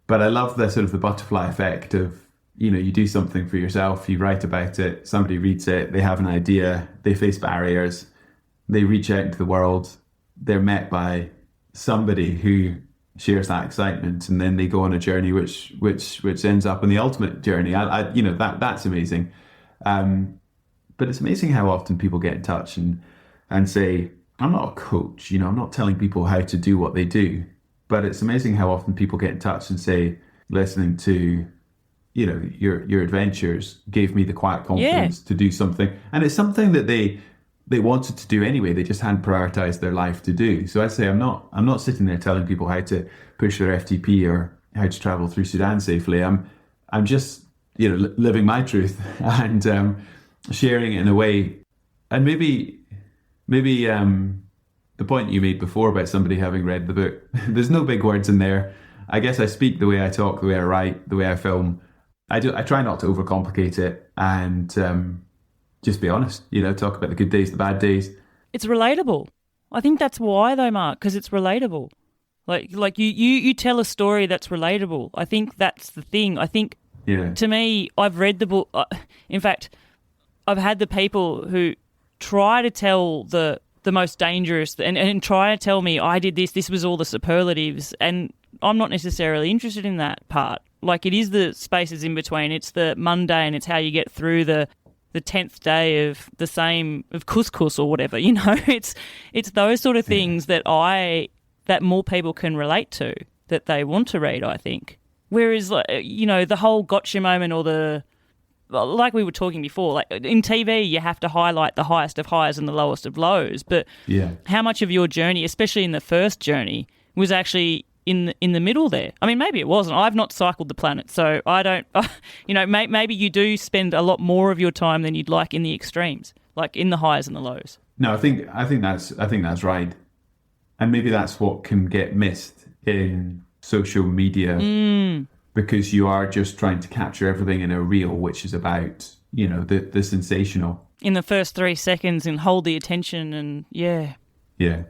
but I love the sort of the butterfly effect of, you do something for yourself, you write about it, somebody reads it, they have an idea, they face barriers, they reach out into the world, they're met by somebody who shares that excitement, and then they go on a journey which ends up in the ultimate journey. That's amazing. But it's amazing how often people get in touch and say, I'm not a coach, I'm not telling people how to do what they do. But it's amazing how often people get in touch and say, listening to, your adventures gave me the quiet confidence to do something. And it's something that they wanted to do anyway. They just hadn't prioritized their life to do. So I'd say I'm not sitting there telling people how to push their FTP or how to travel through Sudan safely. I'm just, living my truth and sharing it in a way. And maybe the point you made before about somebody having read the book, there's no big words in there. I guess I speak the way I talk, the way I write, the way I film. I try not to overcomplicate it and just be honest, talk about the good days, the bad days. It's relatable. I think that's why though, Mark, because it's relatable. Like you tell a story that's relatable. I think that's the thing. I think to me, I've read the book. In fact, I've had the people who try to tell the most dangerous and try to tell me I did this was all the superlatives, and I'm not necessarily interested in that part. Like, it is the spaces in between, it's the mundane, it's how you get through the 10th day of couscous or whatever, it's those sort of things that more people can relate to, that they want to read, I think. Whereas, the whole gotcha moment or the like we were talking before, like in TV, you have to highlight the highest of highs and the lowest of lows. But how much of your journey, especially in the first journey, was actually in the middle there? I mean, maybe it wasn't. I've not cycled the planet, so I don't. Maybe you do spend a lot more of your time than you'd like in the extremes, like in the highs and the lows. No, I think that's right, and maybe that's what can get missed in social media. Because you are just trying to capture everything in a reel, which is about, the sensational. In the first 3 seconds and hold the attention and Yeah. Yeah,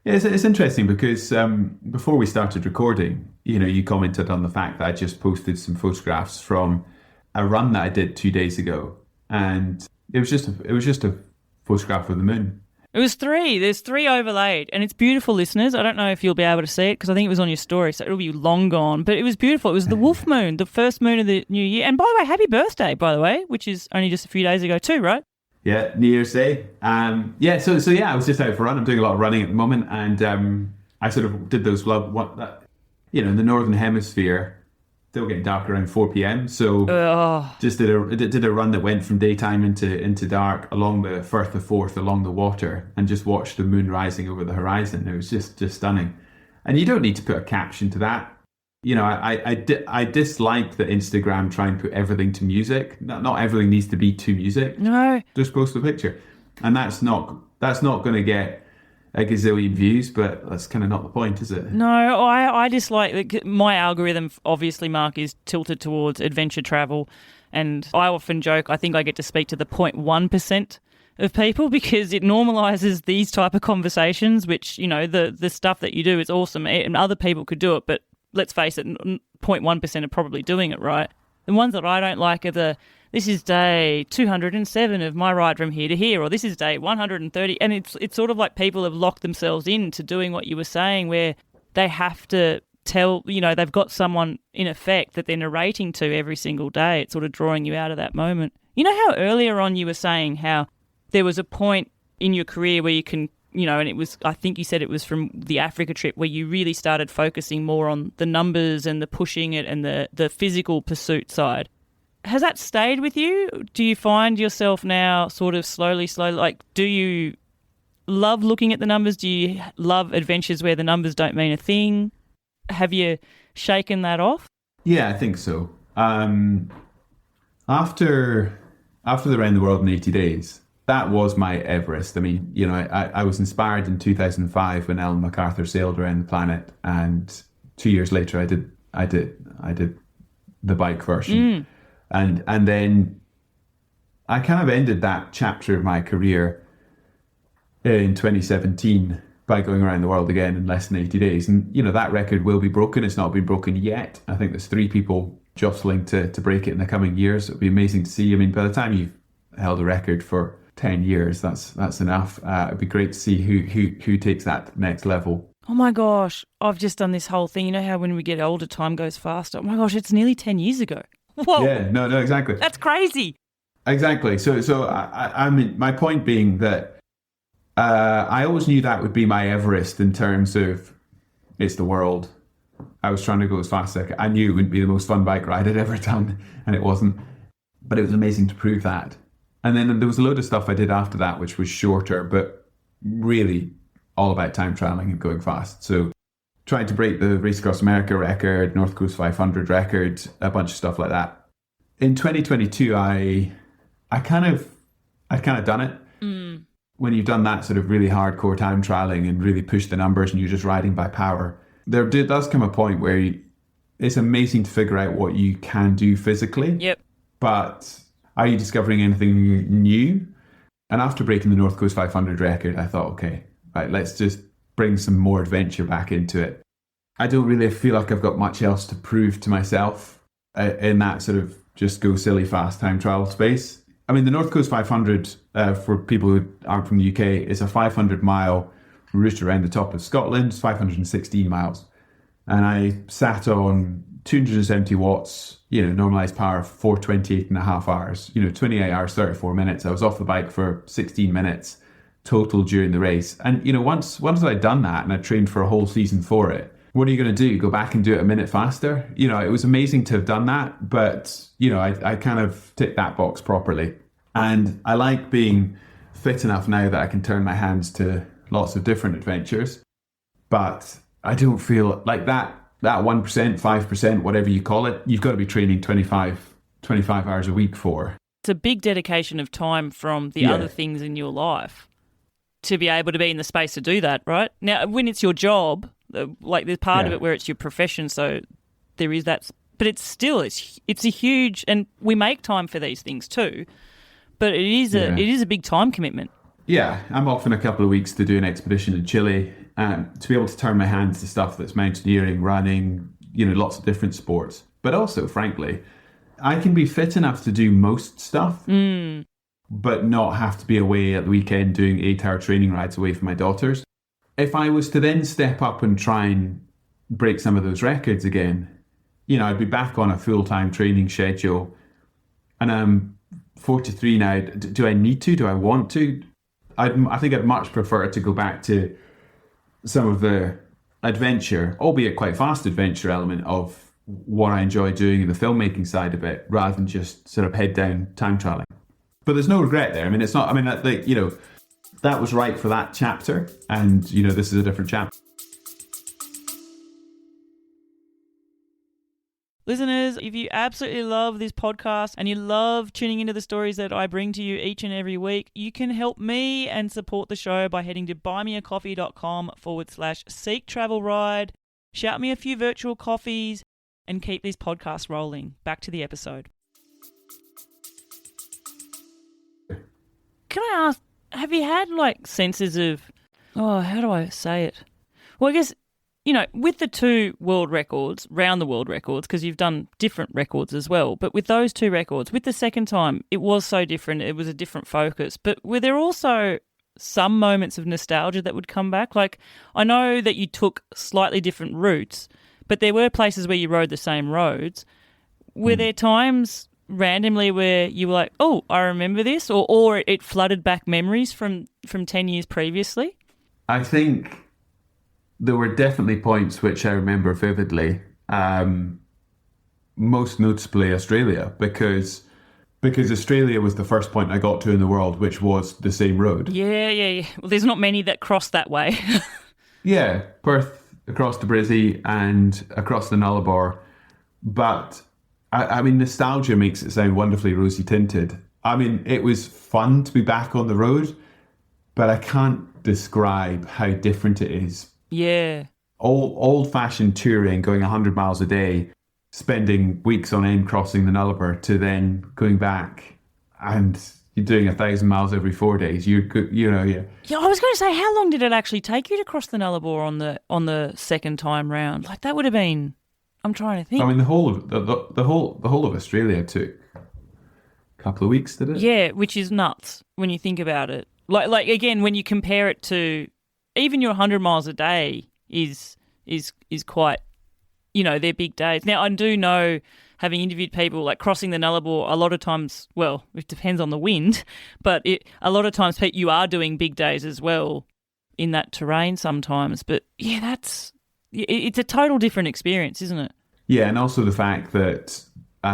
it's interesting because before we started recording, you commented on the fact that I just posted some photographs from a run that I did 2 days ago. And it was just a photograph of the moon. It was 3. There's 3 overlaid, and it's beautiful, listeners. I don't know if you'll be able to see it because I think it was on your story, so it'll be long gone. But it was beautiful. It was the wolf moon, the first moon of the new year. And by the way, happy birthday, by the way, which is only just a few days ago too, right? Yeah, New Year's Day. So I was just out for a run. I'm doing a lot of running at the moment, and I sort of did those in the northern hemisphere. Still getting dark around 4 p.m. So just did a run that went from daytime into dark along the Firth of Forth, along the water, and just watched the moon rising over the horizon. It was just stunning. And you don't need to put a caption to that. I dislike that Instagram try and put everything to music. Not everything needs to be to music. No. Just post a picture. And that's not going to get a gazillion views, but that's kind of not the point, is it? No, I dislike, my algorithm, obviously, Mark, is tilted towards adventure travel. And I often joke, I think I get to speak to the 0.1% of people because it normalises these type of conversations, which, the stuff that you do is awesome and other people could do it. But let's face it, 0.1% are probably doing it right. The ones that I don't like are this is day 207 of my ride from here to here, or this is day 130. And it's sort of like people have locked themselves into doing what you were saying, where they have to tell, they've got someone in effect that they're narrating to every single day. It's sort of drawing you out of that moment. You know how earlier on you were saying how there was a point in your career where you can, and it was, I think you said it was from the Africa trip where you really started focusing more on the numbers and the pushing it and the physical pursuit side. Has that stayed with you? Do you find yourself now sort of slowly, like, do you love looking at the numbers? Do you love adventures where the numbers don't mean a thing? Have you shaken that off? Yeah, I think so. After the Round the World in 80 Days, that was my Everest. I mean, I was inspired in 2005 when Ellen MacArthur sailed around the planet, and 2 years later I did the bike version. And then I kind of ended that chapter of my career in 2017 by going around the world again in less than 80 days. And, that record will be broken. It's not been broken yet. I think there's 3 people jostling to break it in the coming years. It'll be amazing to see. I mean, by the time you've held a record for 10 years, that's enough. It'd be great to see who takes that next level. Oh my gosh, I've just done this whole thing. You know how when we get older, time goes faster? Oh my gosh, it's nearly 10 years ago. Whoa. Yeah, no, exactly. That's crazy. Exactly. So I mean, my point being that I always knew that would be my Everest in terms of it's the world. I was trying to go as fast as I could. I knew it wouldn't be the most fun bike ride I'd ever done, and it wasn't. But it was amazing to prove that. And then there was a load of stuff I did after that, which was shorter, but really all about time trialing and going fast. So trying to break the Race Across America record, North Coast 500 record, a bunch of stuff like that. In 2022, I'd kind of done it. When you've done that sort of really hardcore time trialing and really push the numbers and you're just riding by power, there does come a point where it's amazing to figure out what you can do physically. Yep. But are you discovering anything new? And after breaking the North Coast 500 record, I thought, okay, right, let's just bring some more adventure back into it. I don't really feel like I've got much else to prove to myself in that sort of just go silly fast time trial space. I mean, the North Coast 500, for people who aren't from the UK, is a 500-mile route around the top of Scotland. It's 516 miles. And I sat on 270 watts, normalized power, for 28 and a half hours, 28 hours, 34 minutes. I was off the bike for 16 minutes total during the race. And, once I'd done that and I trained for a whole season for it, what are you going to do? Go back and do it a minute faster? You know, it was amazing to have done that, but, you know, I kind of ticked that box properly. And I like being fit enough now that I can turn my hands to lots of different adventures. But I don't feel like that 1%, 5%, whatever you call it, you've got to be training 25 hours a week for. It's a big dedication of time from the other things in your life to be able to be in the space to do that, right? Now, when it's your job, like there's part of it where it's your profession, so there is that, but it's still, it's a huge, and we make time for these things too, but it is a big time commitment. Yeah, I'm off in a couple of weeks to do an expedition in Chile, to be able to turn my hands to stuff that's mountaineering, running, you know, lots of different sports. But also, frankly, I can be fit enough to do most stuff, but not have to be away at the weekend doing 8-hour training rides away from my daughters. If I was to then step up and try and break some of those records again, you know, I'd be back on a full-time training schedule. And I'm 43 now. Do I need to? Do I want to? I think I'd much prefer to go back to some of the adventure, albeit quite fast adventure element of what I enjoy doing in the filmmaking side of it, rather than just sort of head down time trialing. But there's no regret there. I mean, it's not, I mean, like, you know, that was right for that chapter, and, you know, this is a different chapter. Listeners, if you absolutely love this podcast and you love tuning into the stories that I bring to you each and every week, you can help me and support the show by heading to buymeacoffee.com/seek travel ride. Shout me a few virtual coffees and keep this podcast rolling. Back to the episode. Can I ask, have you had like senses of, how do I say it? Well, I guess, you know, with the 2 world records, round the world records, because you've done different records as well, but with those 2 records, with the second time, it was so different. It was a different focus. But were there also some moments of nostalgia that would come back? Like, I know that you took slightly different routes, but there were places where you rode the same roads. Were there times randomly where you were like, oh, I remember this, or it flooded back memories from 10 years previously? I think there were definitely points which I remember vividly, most noticeably Australia, because Australia was the first point I got to in the world, which was the same road. Yeah. Well, there's not many that cross that way. Yeah, Perth across to Brizzy and across the Nullarbor. But, I mean, nostalgia makes it sound wonderfully rosy-tinted. I mean, it was fun to be back on the road, but I can't describe how different it is. Yeah. Old-fashioned touring, going 100 miles a day, spending weeks on end crossing the Nullarbor, to then going back and you're doing 1,000 miles every 4 days. Yeah, I was going to say, how long did it actually take you to cross the Nullarbor on the second time round? Like, that would have been, I'm trying to think. I mean, the whole of Australia took a couple of weeks, did it? Yeah, which is nuts when you think about it. Like again, when you compare it to even your 100 miles a day is quite, you know, they're big days. Now, I do know, having interviewed people, like crossing the Nullarbor, a lot of times, well, it depends on the wind, but a lot of times you are doing big days as well in that terrain sometimes. But yeah, it's a total different experience, isn't it? Yeah, and also the fact that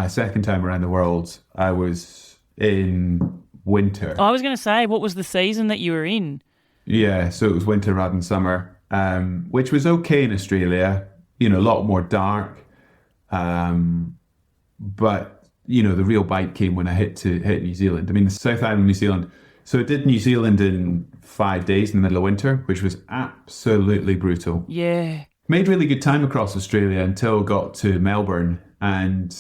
second time around the world, I was in winter. I was going to say, what was the season that you were in? Yeah, so it was winter rather than summer, which was okay in Australia, you know, a lot more dark. But, you know, the real bite came when I hit New Zealand. I mean, the South Island of New Zealand. So I did New Zealand in 5 days in the middle of winter, which was absolutely brutal. Yeah. Made really good time across Australia until got to Melbourne. And,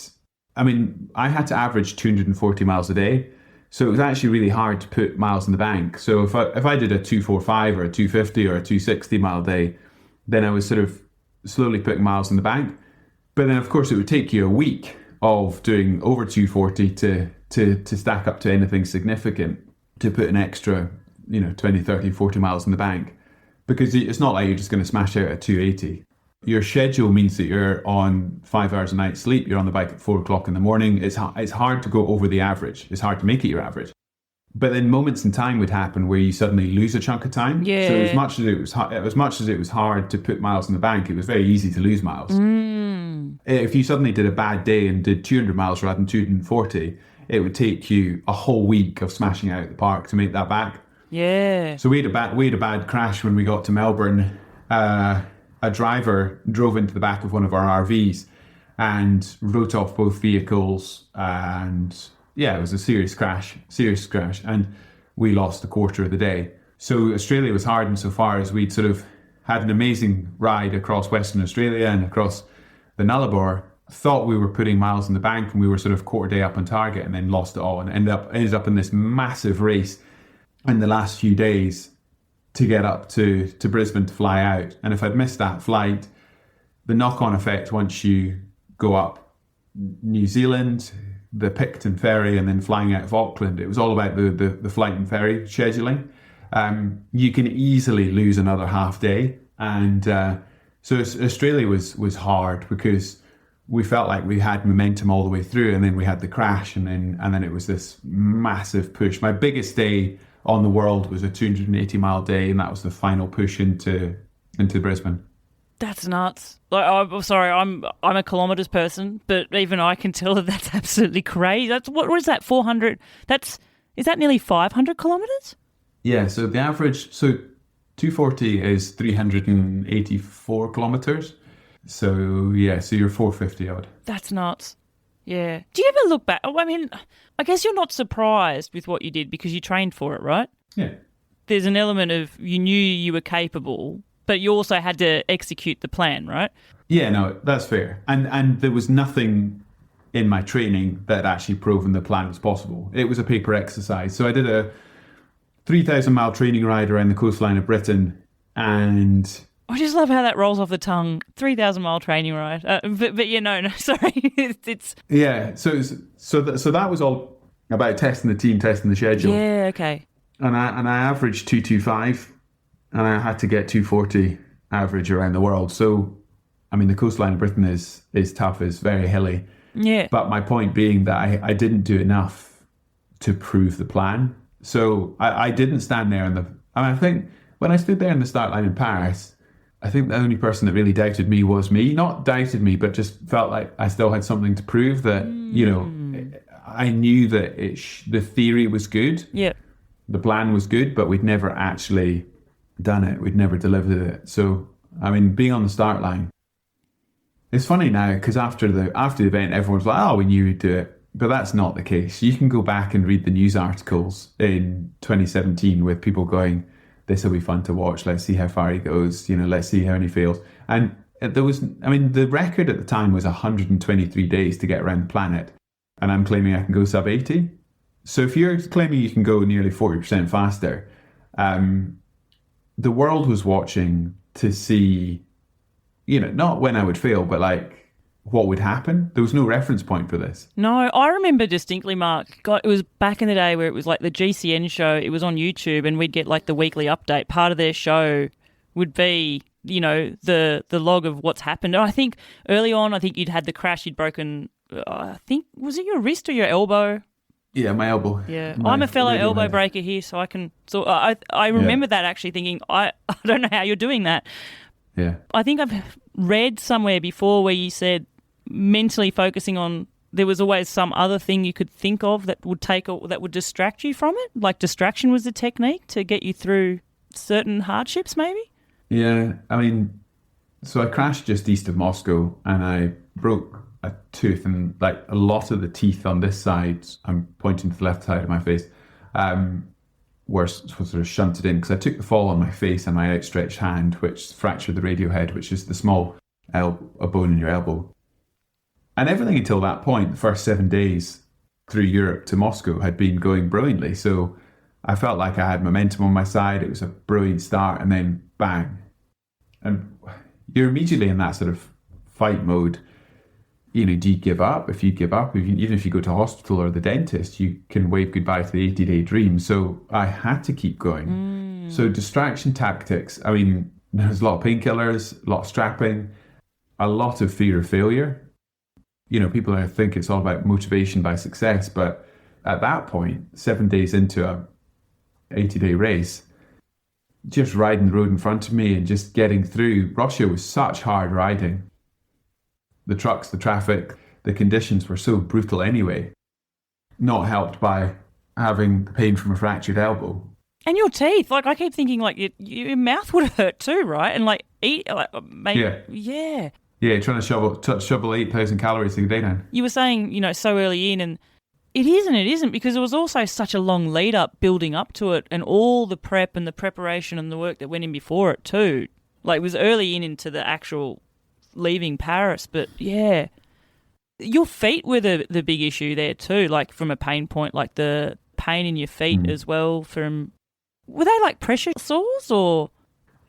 I mean, I had to average 240 miles a day. So it was actually really hard to put miles in the bank. So if I did a 245 or a 250 or a 260 mile day, then I was sort of slowly putting miles in the bank. But then, of course, it would take you a week of doing over 240 to stack up to anything significant, to put an extra, you know, 20, 30, 40 miles in the bank. Because it's not like you're just going to smash out at 280. Your schedule means that you're on 5 hours a night sleep. You're on the bike at 4 o'clock in the morning. It's hard to go over the average. It's hard to make it your average. But then moments in time would happen where you suddenly lose a chunk of time. Yeah. So as much as it was hard to put miles in the bank, it was very easy to lose miles. If you suddenly did a bad day and did 200 miles rather than 240, it would take you a whole week of smashing out the park to make that back. Yeah. So we had a bad crash when we got to Melbourne. A driver drove into the back of one of our RVs and wrote off both vehicles, and yeah, it was a serious crash, and we lost a quarter of the day. So Australia was hard insofar as we'd sort of had an amazing ride across Western Australia and across the Nullarbor, thought we were putting miles in the bank, and we were sort of quarter day up on target, and then lost it all and ended up in this massive race in the last few days to get up to Brisbane to fly out. And if I'd missed that flight, the knock-on effect once you go up New Zealand, the Picton ferry, and then flying out of Auckland, it was all about the flight and ferry scheduling. You can easily lose another half day. And so Australia was hard because we felt like we had momentum all the way through, and then we had the crash, and then it was this massive push. My biggest day on the world was a 280-mile day, and that was the final push into Brisbane. That's nuts. Like, I'm sorry, I'm a kilometres person, but even I can tell that's absolutely crazy. That's what is that? 400? Is that nearly 500 kilometres? Yeah. So the average, 240 is 384 kilometres. So yeah, so you're 450 odd. That's nuts. Yeah. Do you ever look back? I mean, I guess you're not surprised with what you did because you trained for it, right? Yeah. There's an element of you knew you were capable, but you also had to execute the plan, right? Yeah, no, that's fair. And there was nothing in my training that actually proven the plan was possible. It was a paper exercise. So I did a 3,000-mile training ride around the coastline of Britain, and I just love how that rolls off the tongue. 3,000-mile training ride, but yeah, no, sorry, it's yeah. So that was all about testing the team, testing the schedule. Yeah, okay. And I averaged 225, and I had to get 240 average around the world. So, I mean, the coastline of Britain is tough, is very hilly. Yeah. But my point being that I didn't do enough to prove the plan. So I didn't stand there I think when I stood there in the start line in Paris, I think the only person that really doubted me was me. Not doubted me, but just felt like I still had something to prove, that, I knew that the theory was good. Yeah. The plan was good, but we'd never actually done it. We'd never delivered it. So, I mean, being on the start line, it's funny now because after the event, everyone's like, oh, we knew we'd do it. But that's not the case. You can go back and read the news articles in 2017 with people going, this will be fun to watch. Let's see how far he goes. Let's see how he fails. And the record at the time was 123 days to get around the planet. And I'm claiming I can go sub 80. So if you're claiming you can go nearly 40% faster, the world was watching to see, not when I would fail, but like what would happen. There was no reference point for this. No, I remember distinctly, Mark. God, it was back in the day where it was like the GCN show. It was on YouTube, and we'd get like the weekly update. Part of their show would be, the log of what's happened. And I think early on, you'd had the crash. You'd broken, was it your wrist or your elbow? Yeah, my elbow. Yeah, I'm a fellow elbow breaker here, so I can. So I remember that actually thinking, I don't know how you're doing that. Yeah, I think I've read somewhere before where you said mentally focusing on, there was always some other thing you could think of that would distract you from it. Like distraction was the technique to get you through certain hardships, maybe. Yeah, I mean, so I crashed just east of Moscow, and I broke a tooth, and like a lot of the teeth on this side, I'm pointing to the left side of my face, were sort of shunted in because I took the fall on my face and my outstretched hand, which fractured the radial head, which is the small a bone in your elbow. And everything until that point, the first 7 days through Europe to Moscow, had been going brilliantly. So I felt like I had momentum on my side. It was a brilliant start, and then bang. And you're immediately in that sort of fight mode. Do you give up? If you give up, even if you go to hospital or the dentist, you can wave goodbye to the 80-day dream. So I had to keep going. So distraction tactics, I mean, there's a lot of painkillers, a lot of strapping, a lot of fear of failure. People think it's all about motivation by success, but at that point, 7 days into a 80-day race, just riding the road in front of me and just getting through. Russia was such hard riding. The trucks, the traffic, the conditions were so brutal anyway, not helped by having the pain from a fractured elbow. And your teeth, like I keep thinking, like your mouth would hurt too, right? And like eat, like maybe, yeah. Yeah, trying to shovel 8,000 calories a day down. You were saying, so early in, and it isn't, because it was also such a long lead up building up to it, and all the prep and the preparation and the work that went in before it too. Like it was early into the actual leaving Paris, but yeah. Your feet were the big issue there too, like from a pain point, like the pain in your feet as well from... Were they like pressure sores or...?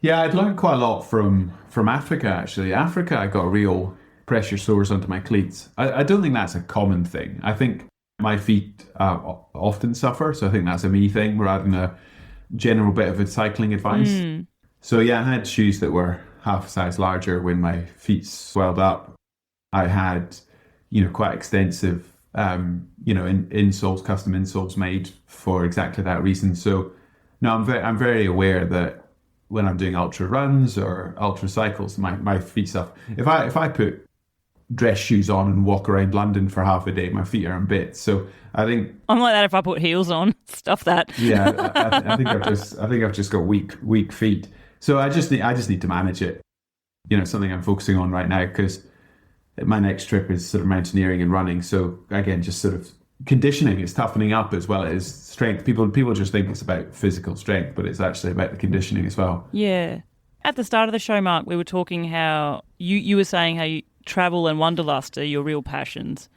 Yeah, I'd learned quite a lot from Africa, actually. Africa, I got real pressure sores under my cleats. I don't think that's a common thing. I think my feet often suffer, so I think that's a me thing rather than a general bit of cycling advice. So yeah, I had shoes that were half a size larger when my feet swelled up. I had, quite extensive, insoles, custom insoles made for exactly that reason. So no, I'm very aware that when I'm doing ultra runs or ultra cycles, my feet suffer. If I put dress shoes on and walk around London for half a day, my feet are in bits. So I think I'm like that if I put heels on. Stuff that. Yeah, I think I've just got weak feet. So I just need to manage it. Something I'm focusing on right now because my next trip is sort of mountaineering and running. So again, just sort of conditioning is toughening up as well as strength. People just think it's about physical strength, but it's actually about the conditioning as well. Yeah. At the start of the show, Mark, we were talking how you were saying how travel and wanderlust are your real passions.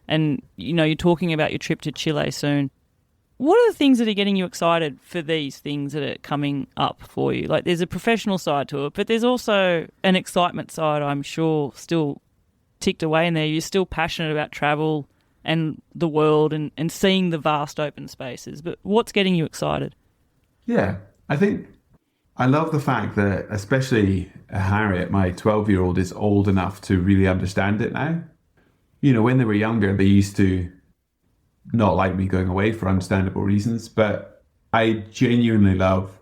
And, you're talking about your trip to Chile soon. What are the things that are getting you excited for these things that are coming up for you? Like there's a professional side to it, but there's also an excitement side, I'm sure, still ticked away in there. You're still passionate about travel and the world and seeing the vast open spaces. But what's getting you excited? Yeah, I think I love the fact that especially Harriet, my 12-year-old, is old enough to really understand it now. When they were younger, they used to not like me going away for understandable reasons, but I genuinely love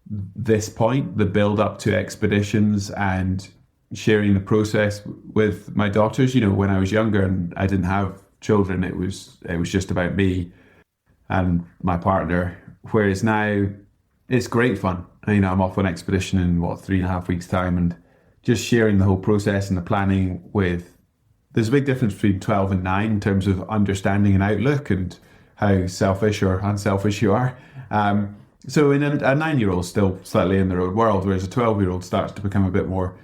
this point, the build up to expeditions and sharing the process with my daughters. When I was younger and I didn't have children, it was just about me and my partner, whereas now it's great fun. I'm off on expedition in 3.5 weeks time, and just sharing the whole process and the planning with... There's a big difference between 12 and 9 in terms of understanding and outlook and how selfish or unselfish you are. So in a 9-year-old still slightly in their own world, whereas a 12-year-old starts to become a bit more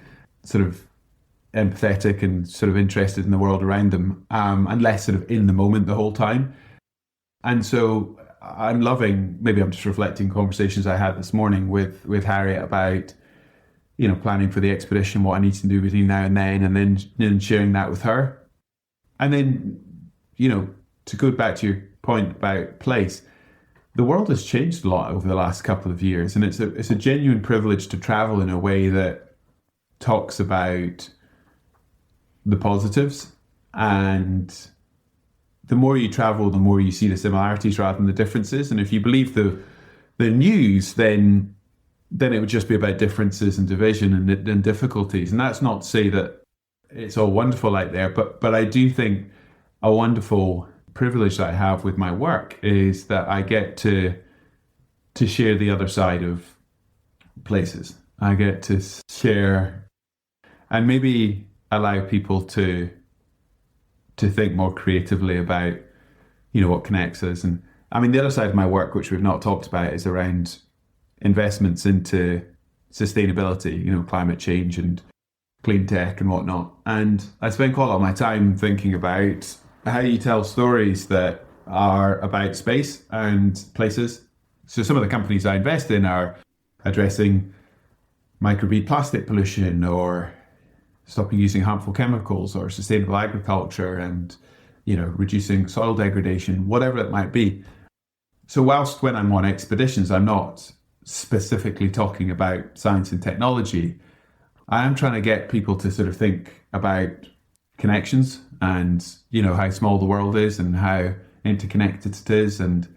sort of empathetic and sort of interested in the world around them, and less sort of in the moment the whole time. And so I'm loving, maybe I'm just reflecting conversations I had this morning with Harriet about, planning for the expedition, what I need to do between now and then sharing that with her. And then, to go back to your point about place, the world has changed a lot over the last couple of years, and it's a genuine privilege to travel in a way that talks about the positives. And the more you travel, the more you see the similarities rather than the differences. And if you believe the news, then it would just be about differences and division and difficulties. And that's not to say that it's all wonderful out there, but I do think a wonderful privilege that I have with my work is that I get to share the other side of places. I get to share and maybe allow people to think more creatively about, what connects us. And I mean, the other side of my work, which we've not talked about, is around investments into sustainability, climate change and clean tech and whatnot. And I spend quite a lot of my time thinking about how you tell stories that are about space and places. So some of the companies I invest in are addressing microbead plastic pollution or stopping using harmful chemicals or sustainable agriculture and, reducing soil degradation, whatever it might be. So whilst when I'm on expeditions, I'm not specifically talking about science and technology, I am trying to get people to sort of think about connections and, how small the world is and how interconnected it is. And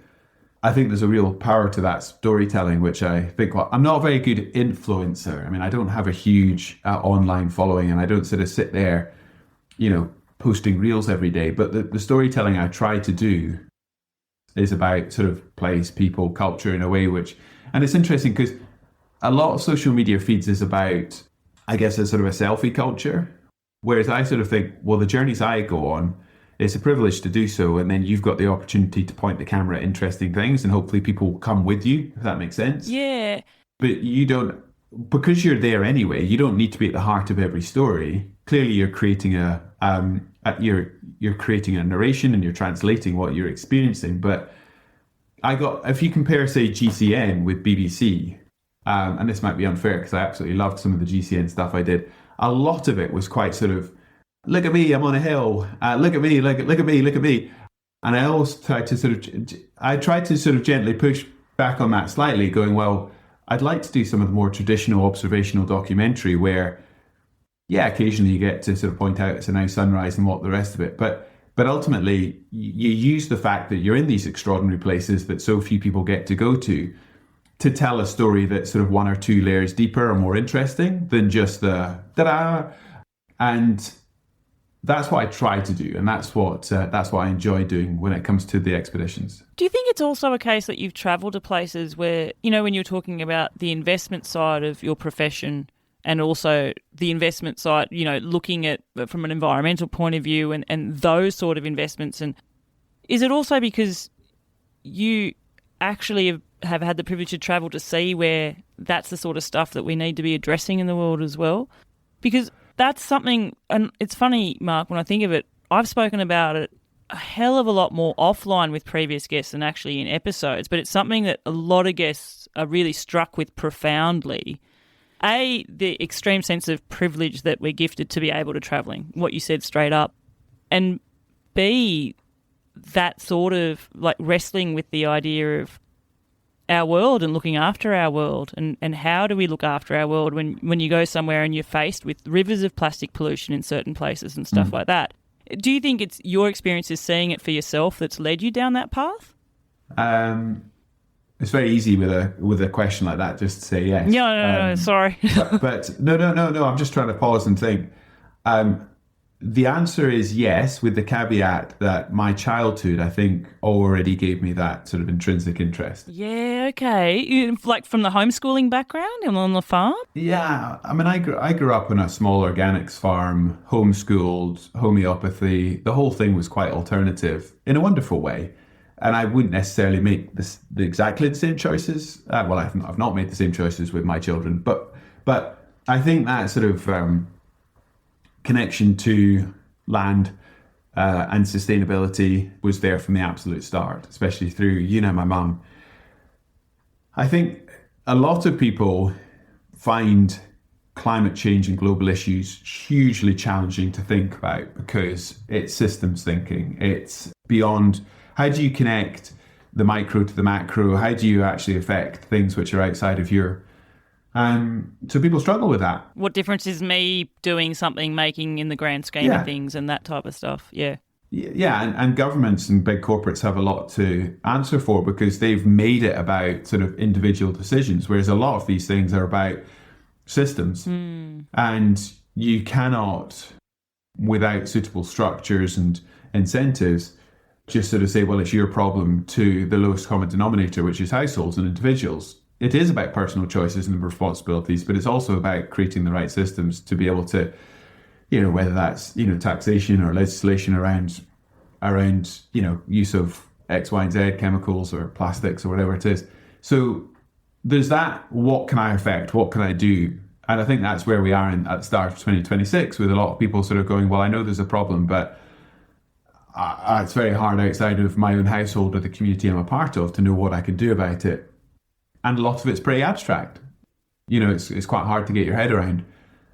I think there's a real power to that storytelling, which I think, well, I'm not a very good influencer. I mean, I don't have a huge online following, and I don't sort of sit there, posting reels every day. But the storytelling I try to do is about sort of place, people, culture in a way and it's interesting because a lot of social media feeds is about, I guess, a sort of a selfie culture. Whereas I sort of think, well, the journeys I go on, it's a privilege to do so. And then you've got the opportunity to point the camera at interesting things and hopefully people will come with you, if that makes sense. Yeah. But you don't, because you're there anyway, you don't need to be at the heart of every story. Clearly you're creating you're creating a narration and you're translating what you're experiencing. But if you compare, say, GCN with BBC, and this might be unfair because I absolutely loved some of the GCN stuff I did, a lot of it was quite sort of, look at me, I'm on a hill. Look at me, look at me, look at me. And I always tried to sort of gently push back on that slightly, going, well, I'd like to do some of the more traditional observational documentary where, yeah, occasionally you get to sort of point out it's a nice sunrise and what the rest of it. But ultimately, you use the fact that you're in these extraordinary places that so few people get to go to tell a story that's sort of one or two layers deeper or more interesting than just the ta-da. And that's what I try to do, and that's what I enjoy doing when it comes to the expeditions. Do you think it's also a case that you've travelled to places where, when you're talking about the investment side of your profession and also the investment side, looking at from an environmental point of view and those sort of investments, and is it also because you actually have had the privilege to travel to see where that's the sort of stuff that we need to be addressing in the world as well? Because that's something, and it's funny, Mark, when I think of it, I've spoken about it a hell of a lot more offline with previous guests than actually in episodes, but it's something that a lot of guests are really struck with profoundly. A, the extreme sense of privilege that we're gifted to be able to travelling, what you said straight up, and B, that sort of like wrestling with the idea of our world and looking after our world, and how do we look after our world when you go somewhere and you're faced with rivers of plastic pollution in certain places and stuff like that. Do you think it's your experiences seeing it for yourself that's led you down that path? It's very easy with a question like that just to say yes. No, sorry. but no. I'm just trying to pause and think. The answer is yes, with the caveat that my childhood, I think, already gave me that sort of intrinsic interest. Yeah, okay. Like from the homeschooling background and on the farm? Yeah, I mean, I grew up on a small organics farm, homeschooled, homeopathy. The whole thing was quite alternative in a wonderful way. And I wouldn't necessarily make exactly the same choices. I've not made the same choices with my children, but I think that sort of connection to land and sustainability was there from the absolute start, especially through, my mum. I think a lot of people find climate change and global issues hugely challenging to think about because it's systems thinking. It's beyond, how do you connect the micro to the macro? How do you actually affect things which are outside of your... So people struggle with that. What difference is me doing something making in the grand scheme of things and that type of stuff? Yeah. Yeah, and governments and big corporates have a lot to answer for because they've made it about sort of individual decisions, whereas a lot of these things are about systems. And you cannot, without suitable structures and incentives, just sort of say, well, it's your problem to the lowest common denominator, which is households and individuals. It is about personal choices and responsibilities, but it's also about creating the right systems to be able to, whether that's, taxation or legislation around, use of X, Y, and Z chemicals or plastics or whatever it is. So there's that, what can I affect? What can I do? And I think that's where we are at the start of 2026 with a lot of people sort of going, well, I know there's a problem, but it's very hard outside of my own household or the community I'm a part of to know what I can do about it. And a lot of it's pretty abstract. It's quite hard to get your head around.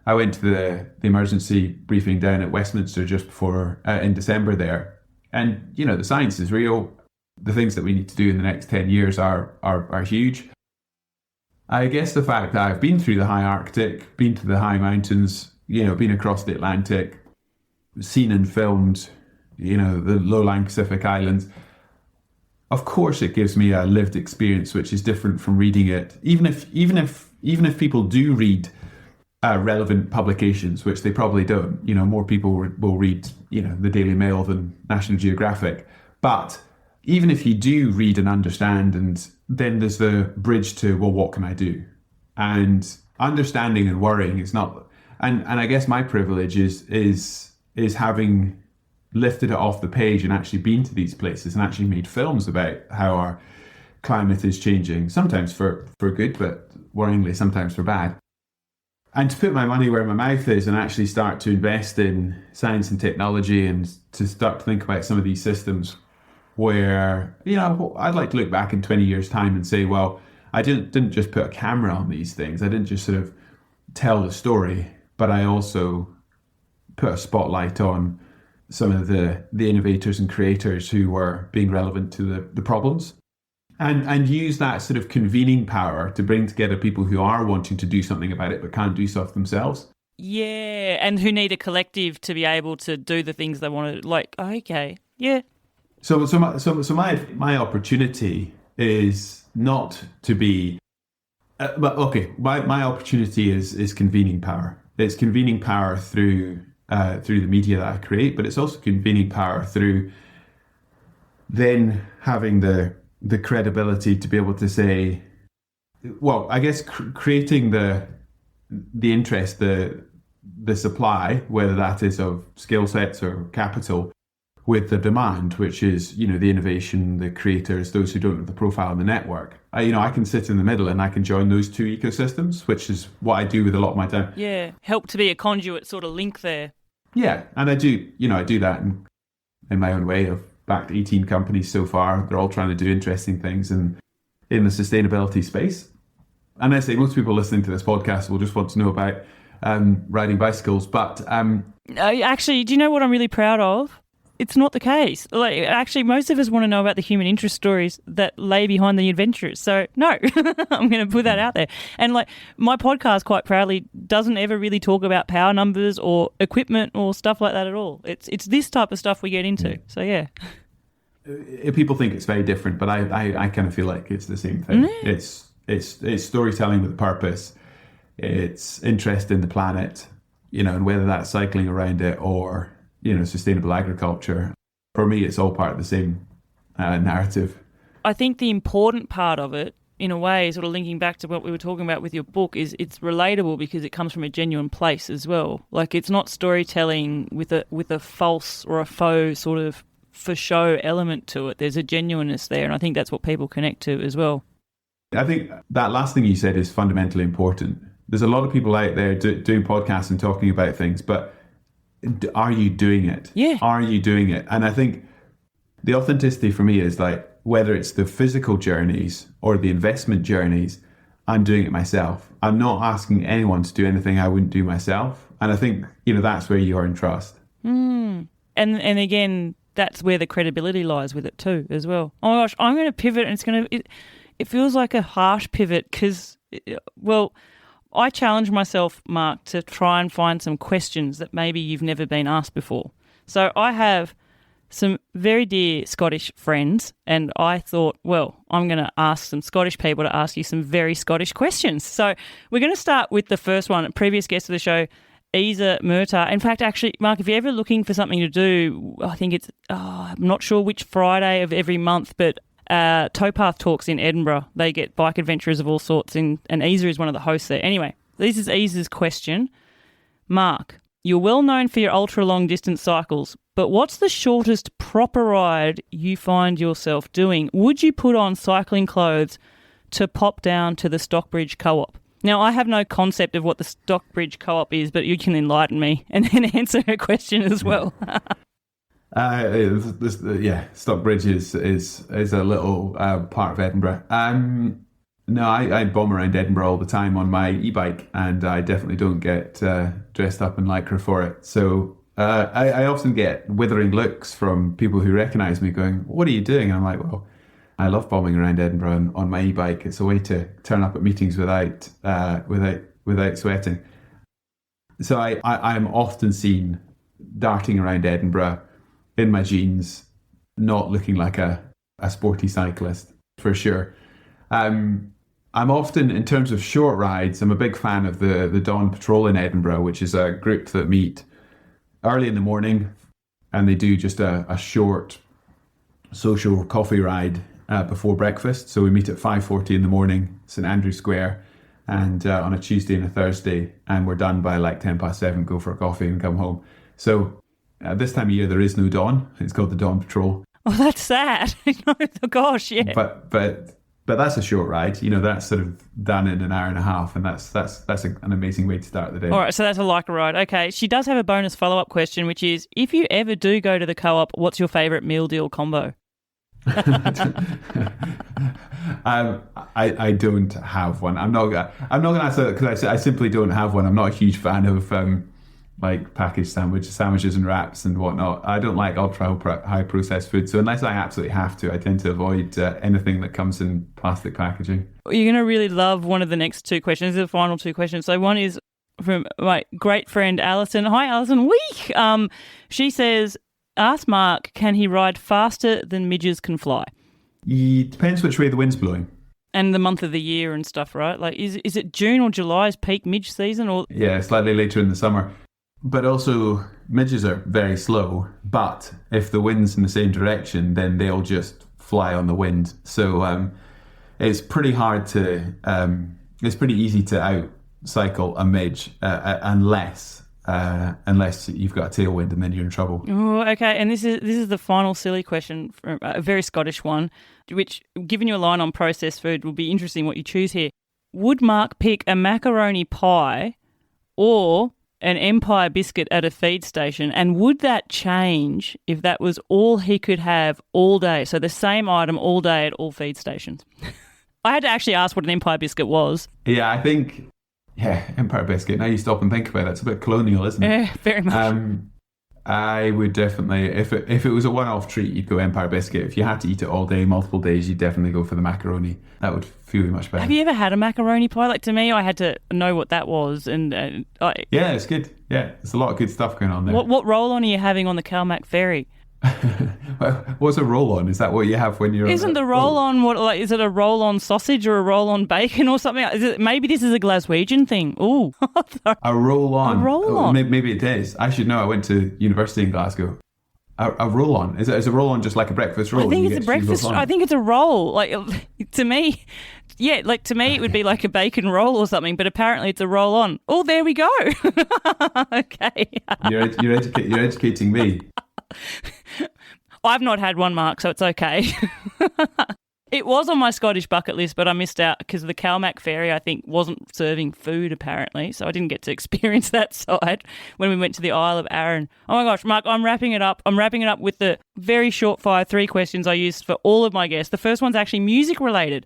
I went to the emergency briefing down at Westminster just before, in December there. And, the science is real. The things that we need to do in the next 10 years are huge. I guess the fact that I've been through the high Arctic, been to the high mountains, been across the Atlantic, seen and filmed, the low-lying Pacific Islands, of course it gives me a lived experience, which is different from reading it. Even if people do read relevant publications, which they probably don't. More people will read, the Daily Mail than National Geographic. But even if you do read and understand, and then there's the bridge to, well, what can I do? And understanding and worrying is not. And I guess my privilege is having lifted it off the page and actually been to these places and actually made films about how our climate is changing, sometimes for good, but worryingly sometimes for bad. And to put my money where my mouth is and actually start to invest in science and technology and to start to think about some of these systems where, I'd like to look back in 20 years' time and say, well, I didn't just put a camera on these things. I didn't just sort of tell the story, but I also put a spotlight on some of the innovators and creators who were being relevant to the problems. And use that sort of convening power to bring together people who are wanting to do something about it but can't do stuff themselves. Yeah, and who need a collective to be able to do the things they want to, like, okay, yeah. So my opportunity is not to be, my opportunity is convening power. It's convening power through the media that I create, but it's also convening power through then having the credibility to be able to say, well, I guess creating the interest, the supply, whether that is of skill sets or capital, with the demand, which is, the innovation, the creators, those who don't have the profile in the network. I can sit in the middle and I can join those two ecosystems, which is what I do with a lot of my time. Yeah, help to be a conduit sort of link there. Yeah, and I do that in my own way. I've backed 18 companies so far. They're all trying to do interesting things in the sustainability space. And I say most people listening to this podcast will just want to know about riding bicycles. But actually, do you know what I'm really proud of? It's not the case. Like, actually, most of us want to know about the human interest stories that lay behind the adventures. So, no, I'm going to put that out there. And like, my podcast quite proudly doesn't ever really talk about power numbers or equipment or stuff like that at all. It's this type of stuff we get into. So, yeah. People think it's very different, but I kind of feel like it's the same thing. It's storytelling with a purpose. It's interest in the planet, and whether that's cycling around it or sustainable agriculture. For me, it's all part of the same narrative. I think the important part of it, in a way, sort of linking back to what we were talking about with your book, is it's relatable because it comes from a genuine place as well. Like, it's not storytelling with a false or a faux sort of for show element to it. There's a genuineness there, and I think that's what people connect to as well. I think that last thing you said is fundamentally important. There's a lot of people out there doing podcasts and talking about things, but are you doing it? Yeah. Are you doing it? And I think the authenticity for me is like, whether it's the physical journeys or the investment journeys, I'm doing it myself. I'm not asking anyone to do anything I wouldn't do myself. And I think, that's where you are in trust. And again, that's where the credibility lies with it too, as well. Oh my gosh, I'm going to pivot, and it feels like a harsh pivot because, I challenge myself, Mark, to try and find some questions that maybe you've never been asked before. So I have some very dear Scottish friends, and I thought, well, I'm going to ask some Scottish people to ask you some very Scottish questions. So we're going to start with the first one. A previous guest of the show, Isa Murtagh. In fact, actually, Mark, if you're ever looking for something to do, I think it's, I'm not sure which Friday of every month, but Towpath Talks in Edinburgh. They get bike adventurers of all sorts, and Isa is one of the hosts there. Anyway, this is Isa's question. Mark, you're well known for your ultra-long distance cycles, but what's the shortest proper ride you find yourself doing? Would you put on cycling clothes to pop down to the Stockbridge Co-op? Now, I have no concept of what the Stockbridge Co-op is, but you can enlighten me and then answer her question as well. Stockbridge is a little part of Edinburgh. No, I bomb around Edinburgh all the time on my e-bike, and I definitely don't get dressed up in lycra for it. So I often get withering looks from people who recognise me going, "What are you doing?" And I'm like, well, I love bombing around Edinburgh on my e-bike. It's a way to turn up at meetings without sweating. So I'm often seen darting around Edinburgh in my jeans, not looking like a a sporty cyclist, for sure. I'm often, in terms of short rides, I'm a big fan of the Dawn Patrol in Edinburgh, which is a group that meet early in the morning, and they do just a short social coffee ride before breakfast. So we meet at 5:40 in the morning, St Andrew's Square, and on a Tuesday and a Thursday, and we're done by like 7:10, go for a coffee and come home. So this time of year there is no dawn. It's called the Dawn Patrol. Oh, that's sad. Oh, gosh, yeah. But that's a short ride. You know, that's sort of done in an hour and a half, and that's an amazing way to start the day. All right, so that's a like a ride. Okay, she does have a bonus follow-up question, which is, if you ever do go to the Co-op, what's your favourite meal deal combo? I don't have one. I'm not going to answer that because I simply don't have one. I'm not a huge fan of like packaged sandwiches and wraps and whatnot. I don't like ultra high processed food. So unless I absolutely have to, I tend to avoid anything that comes in plastic packaging. You're going to really love one of the next two questions. These are the final two questions. So one is from my great friend Alison. Hi, Alison. Week. She says, ask Mark, can he ride faster than midges can fly? It depends which way the wind's blowing. And the month of the year and stuff, right? Like, is it June or July's peak midge season? Or yeah, slightly later in the summer. But also, midges are very slow. But if the wind's in the same direction, then they'll just fly on the wind. So it's pretty hard to, it's pretty easy to out cycle a midge unless you've got a tailwind and then you're in trouble. Oh, okay. And this is the final silly question, from a very Scottish one, which, given your line on processed food, will be interesting what you choose here. Would Mark pick a macaroni pie or an Empire biscuit at a feed station, and would that change if that was all he could have all day? So the same item all day at all feed stations. I had to actually ask what an Empire biscuit was. Yeah, I think, Empire biscuit. Now you stop and think about it, it's a bit colonial, isn't it? Yeah, very much. I would definitely, if it was a one-off treat, you'd go Empire biscuit. If you had to eat it all day, multiple days, you'd definitely go for the macaroni. That would feel much better. Have you ever had a macaroni pie? Like, to me, I had to know what that was. And yeah, it's good. Yeah, there's a lot of good stuff going on there. What roll-on are you having on the Calmac ferry? What's a roll-on? Is that what you have when you're? Isn't the roll-on is it a roll-on sausage or a roll-on bacon or something? Maybe this is a Glaswegian thing. Ooh, a roll-on. A roll-on. Oh, maybe it is. I should know. I went to university in Glasgow. A roll-on. Is a roll-on just like a breakfast roll? I think it's a breakfast. I think it's a roll. Like, to me, it would be like a bacon roll or something. But apparently, it's a roll-on. Oh, there we go. Okay. You're educating me. I've not had one, Mark, so it's okay. It was on my Scottish bucket list, but I missed out because the Calmac ferry, I think, wasn't serving food, apparently, so I didn't get to experience that side when we went to the Isle of Arran. Oh my gosh, Mark, I'm wrapping it up. I'm wrapping it up with the very short fire 3 questions I used for all of my guests. The first one's actually music-related.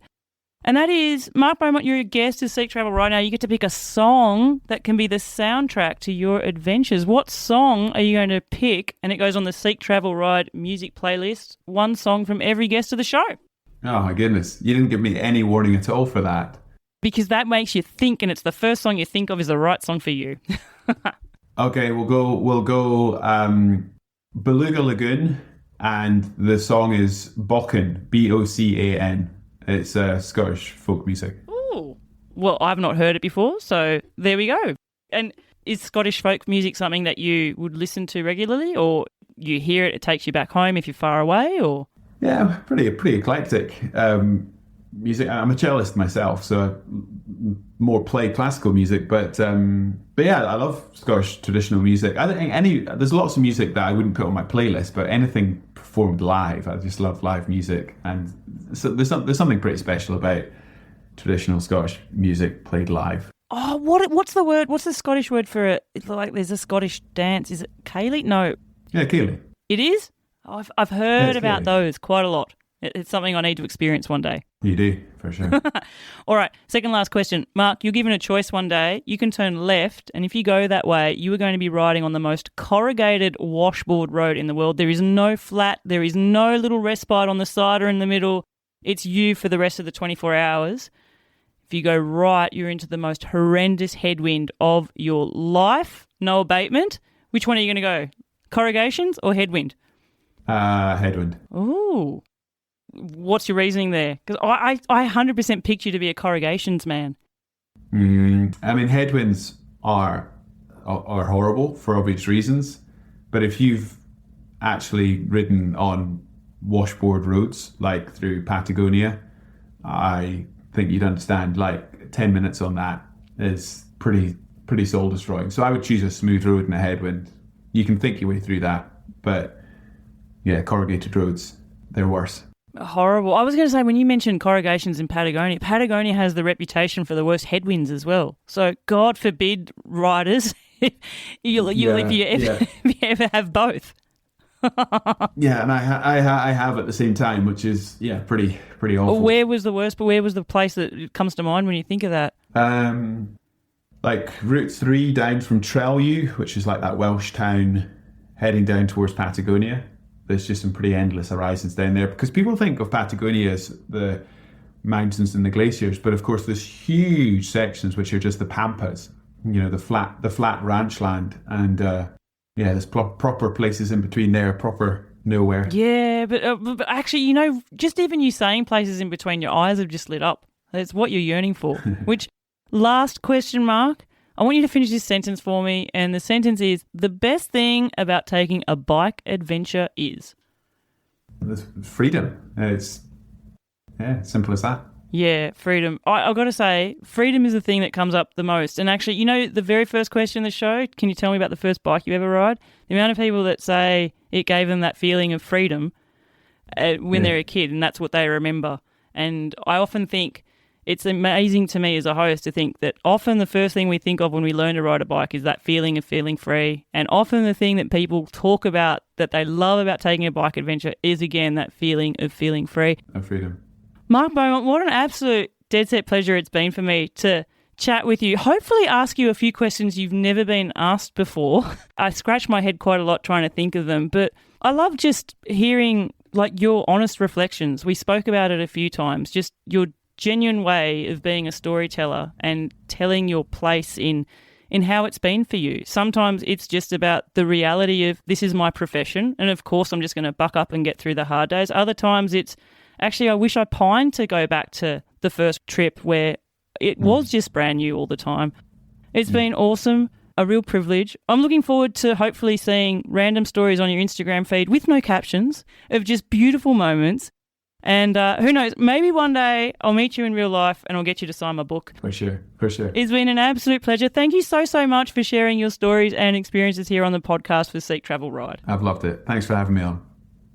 And that is, Mark Beaumont, you're a guest of Seek Travel right now. You get to pick a song that can be the soundtrack to your adventures. What song are you going to pick? And it goes on the Seek Travel Ride music playlist. One song from every guest of the show. Oh, my goodness. You didn't give me any warning at all for that. Because that makes you think, and it's the first song you think of is the right song for you. Okay, we'll go Beluga Lagoon, and the song is Bocan, B-O-C-A-N. It's Scottish folk music. Ooh. Well, I've not heard it before, so there we go. And is Scottish folk music something that you would listen to regularly, or you hear it, it takes you back home if you're far away, or? Yeah, pretty eclectic music. I'm a cellist myself, so I more play classical music. But yeah, I love Scottish traditional music. I think there's lots of music that I wouldn't put on my playlist, but anything performed live, I just love live music. And so there's something pretty special about traditional Scottish music played live. Oh, what's the word? What's the Scottish word for it? It's like there's a Scottish dance. Is it Ceilidh? No. Yeah, Ceilidh. It is? I've heard about those quite a lot. It's something I need to experience one day. You do, for sure. All right, second last question. Mark, you're given a choice one day. You can turn left, and if you go that way, you are going to be riding on the most corrugated washboard road in the world. There is no flat. There is no little respite on the side or in the middle. It's you for the rest of the 24 hours. If you go right, you're into the most horrendous headwind of your life. No abatement. Which one are you going to go? Corrugations or headwind? Headwind. Ooh. What's your reasoning there? Because I 100% picked you to be a corrugations man. I mean, headwinds are horrible for obvious reasons, but if you've actually ridden on washboard roads like through Patagonia, I think you'd understand like 10 minutes on that is pretty soul destroying. So I would choose a smooth road in a headwind. You can think your way through that, but yeah, corrugated roads, they're worse. Horrible. I was going to say, when you mentioned corrugations in Patagonia, Patagonia has the reputation for the worst headwinds as well. So God forbid, riders, if you ever have both. Yeah, and I have at the same time, which is pretty awful. Where was the worst? But where was the place that comes to mind when you think of that? Like Route 3 down from Trelew, which is like that Welsh town heading down towards Patagonia. There's just some pretty endless horizons down there, because people think of Patagonia as the mountains and the glaciers, but of course there's huge sections which are just the pampas, the flat ranch land, and there's proper places in between there, proper nowhere. Yeah, but actually, just even you saying places in between, your eyes have just lit up. That's what you're yearning for. Which, last question, Mark, I want you to finish this sentence for me, and the sentence is, the best thing about taking a bike adventure is? It's freedom. It's simple as that. Yeah, freedom. I've got to say, freedom is the thing that comes up the most. And actually, the very first question of the show, can you tell me about the first bike you ever ride? The amount of people that say it gave them that feeling of freedom when they're a kid, and that's what they remember. And I often think it's amazing to me as a host to think that often the first thing we think of when we learn to ride a bike is that feeling of feeling free. And often the thing that people talk about that they love about taking a bike adventure is, again, that feeling of feeling free. Of freedom. Mark Beaumont, what an absolute dead set pleasure it's been for me to chat with you. Hopefully ask you a few questions you've never been asked before. I scratch my head quite a lot trying to think of them, but I love just hearing your honest reflections. We spoke about it a few times, just your genuine way of being a storyteller and telling your place in how it's been for you. Sometimes it's just about the reality of, this is my profession, and of course I'm just going to buck up and get through the hard days. Other times it's, actually, I wish I pined to go back to the first trip where it was just brand new all the time. It's been awesome, a real privilege. I'm looking forward to hopefully seeing random stories on your Instagram feed with no captions of just beautiful moments. And who knows, maybe one day I'll meet you in real life and I'll get you to sign my book. For sure. It's been an absolute pleasure. Thank you so much for sharing your stories and experiences here on the podcast for Seek Travel Ride. I've loved it. Thanks for having me on.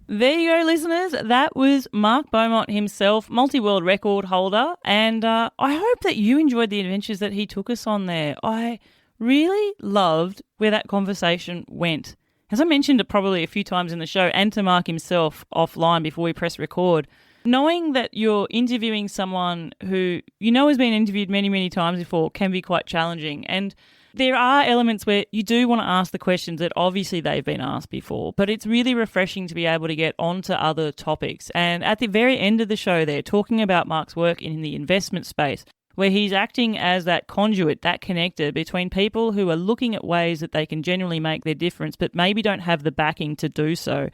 There you go, listeners. That was Mark Beaumont himself, multi-world record holder, and I hope that you enjoyed the adventures that he took us on there. I really loved where that conversation went. As I mentioned it probably a few times in the show, and to Mark himself offline before we press record, knowing that you're interviewing someone who has been interviewed many, many times before can be quite challenging. And there are elements where you do want to ask the questions that obviously they've been asked before, but it's really refreshing to be able to get onto other topics. And at the very end of the show there, talking about Mark's work in the investment space, where he's acting as that conduit, that connector between people who are looking at ways that they can genuinely make their difference, but maybe don't have the backing to do so.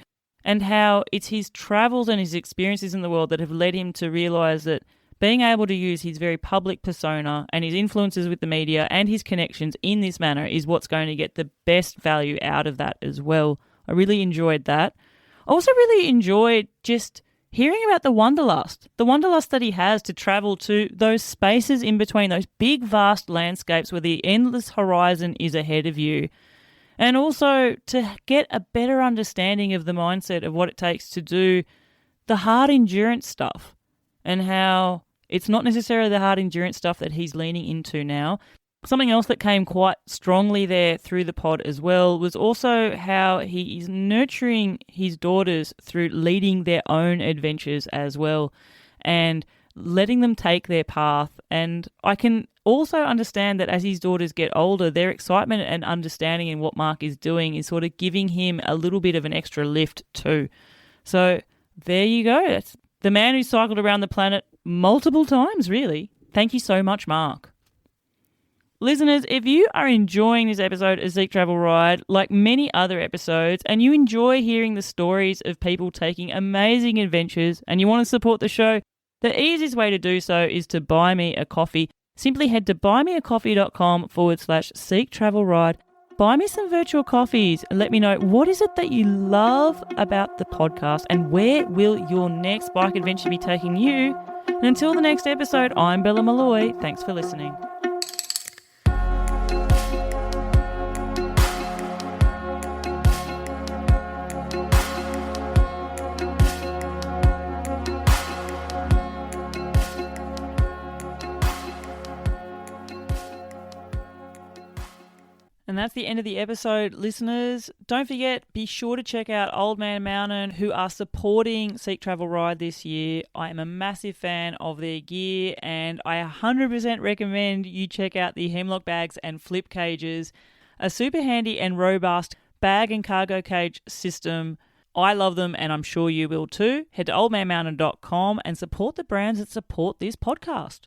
And how it's his travels and his experiences in the world that have led him to realise that being able to use his very public persona and his influences with the media and his connections in this manner is what's going to get the best value out of that as well. I really enjoyed that. I also really enjoyed just hearing about the wanderlust that he has to travel to those spaces in between, those big, vast landscapes where the endless horizon is ahead of you. And also to get a better understanding of the mindset of what it takes to do the hard endurance stuff, and how it's not necessarily the hard endurance stuff that he's leaning into now. Something else that came quite strongly there through the pod as well was also how he is nurturing his daughters through leading their own adventures as well and letting them take their path. And I can also understand that as his daughters get older, their excitement and understanding in what Mark is doing is sort of giving him a little bit of an extra lift too. So there you go. That's the man who cycled around the planet multiple times, really. Thank you so much, Mark. Listeners, if you are enjoying this episode of Seek Travel Ride, like many other episodes, and you enjoy hearing the stories of people taking amazing adventures and you want to support the show, the easiest way to do so is to buy me a coffee. Simply head to buymeacoffee.com/Seek Travel Ride. Buy me some virtual coffees and let me know what is it that you love about the podcast and where will your next bike adventure be taking you. And until the next episode, I'm Bella Malloy. Thanks for listening. And that's the end of the episode, listeners. Don't forget, be sure to check out Old Man Mountain, who are supporting Seek Travel Ride this year. I am a massive fan of their gear, and I 100% recommend you check out the Hemlock bags and flip cages, a super handy and robust bag and cargo cage system. I love them, and I'm sure you will too. Head to oldmanmountain.com and support the brands that support this podcast.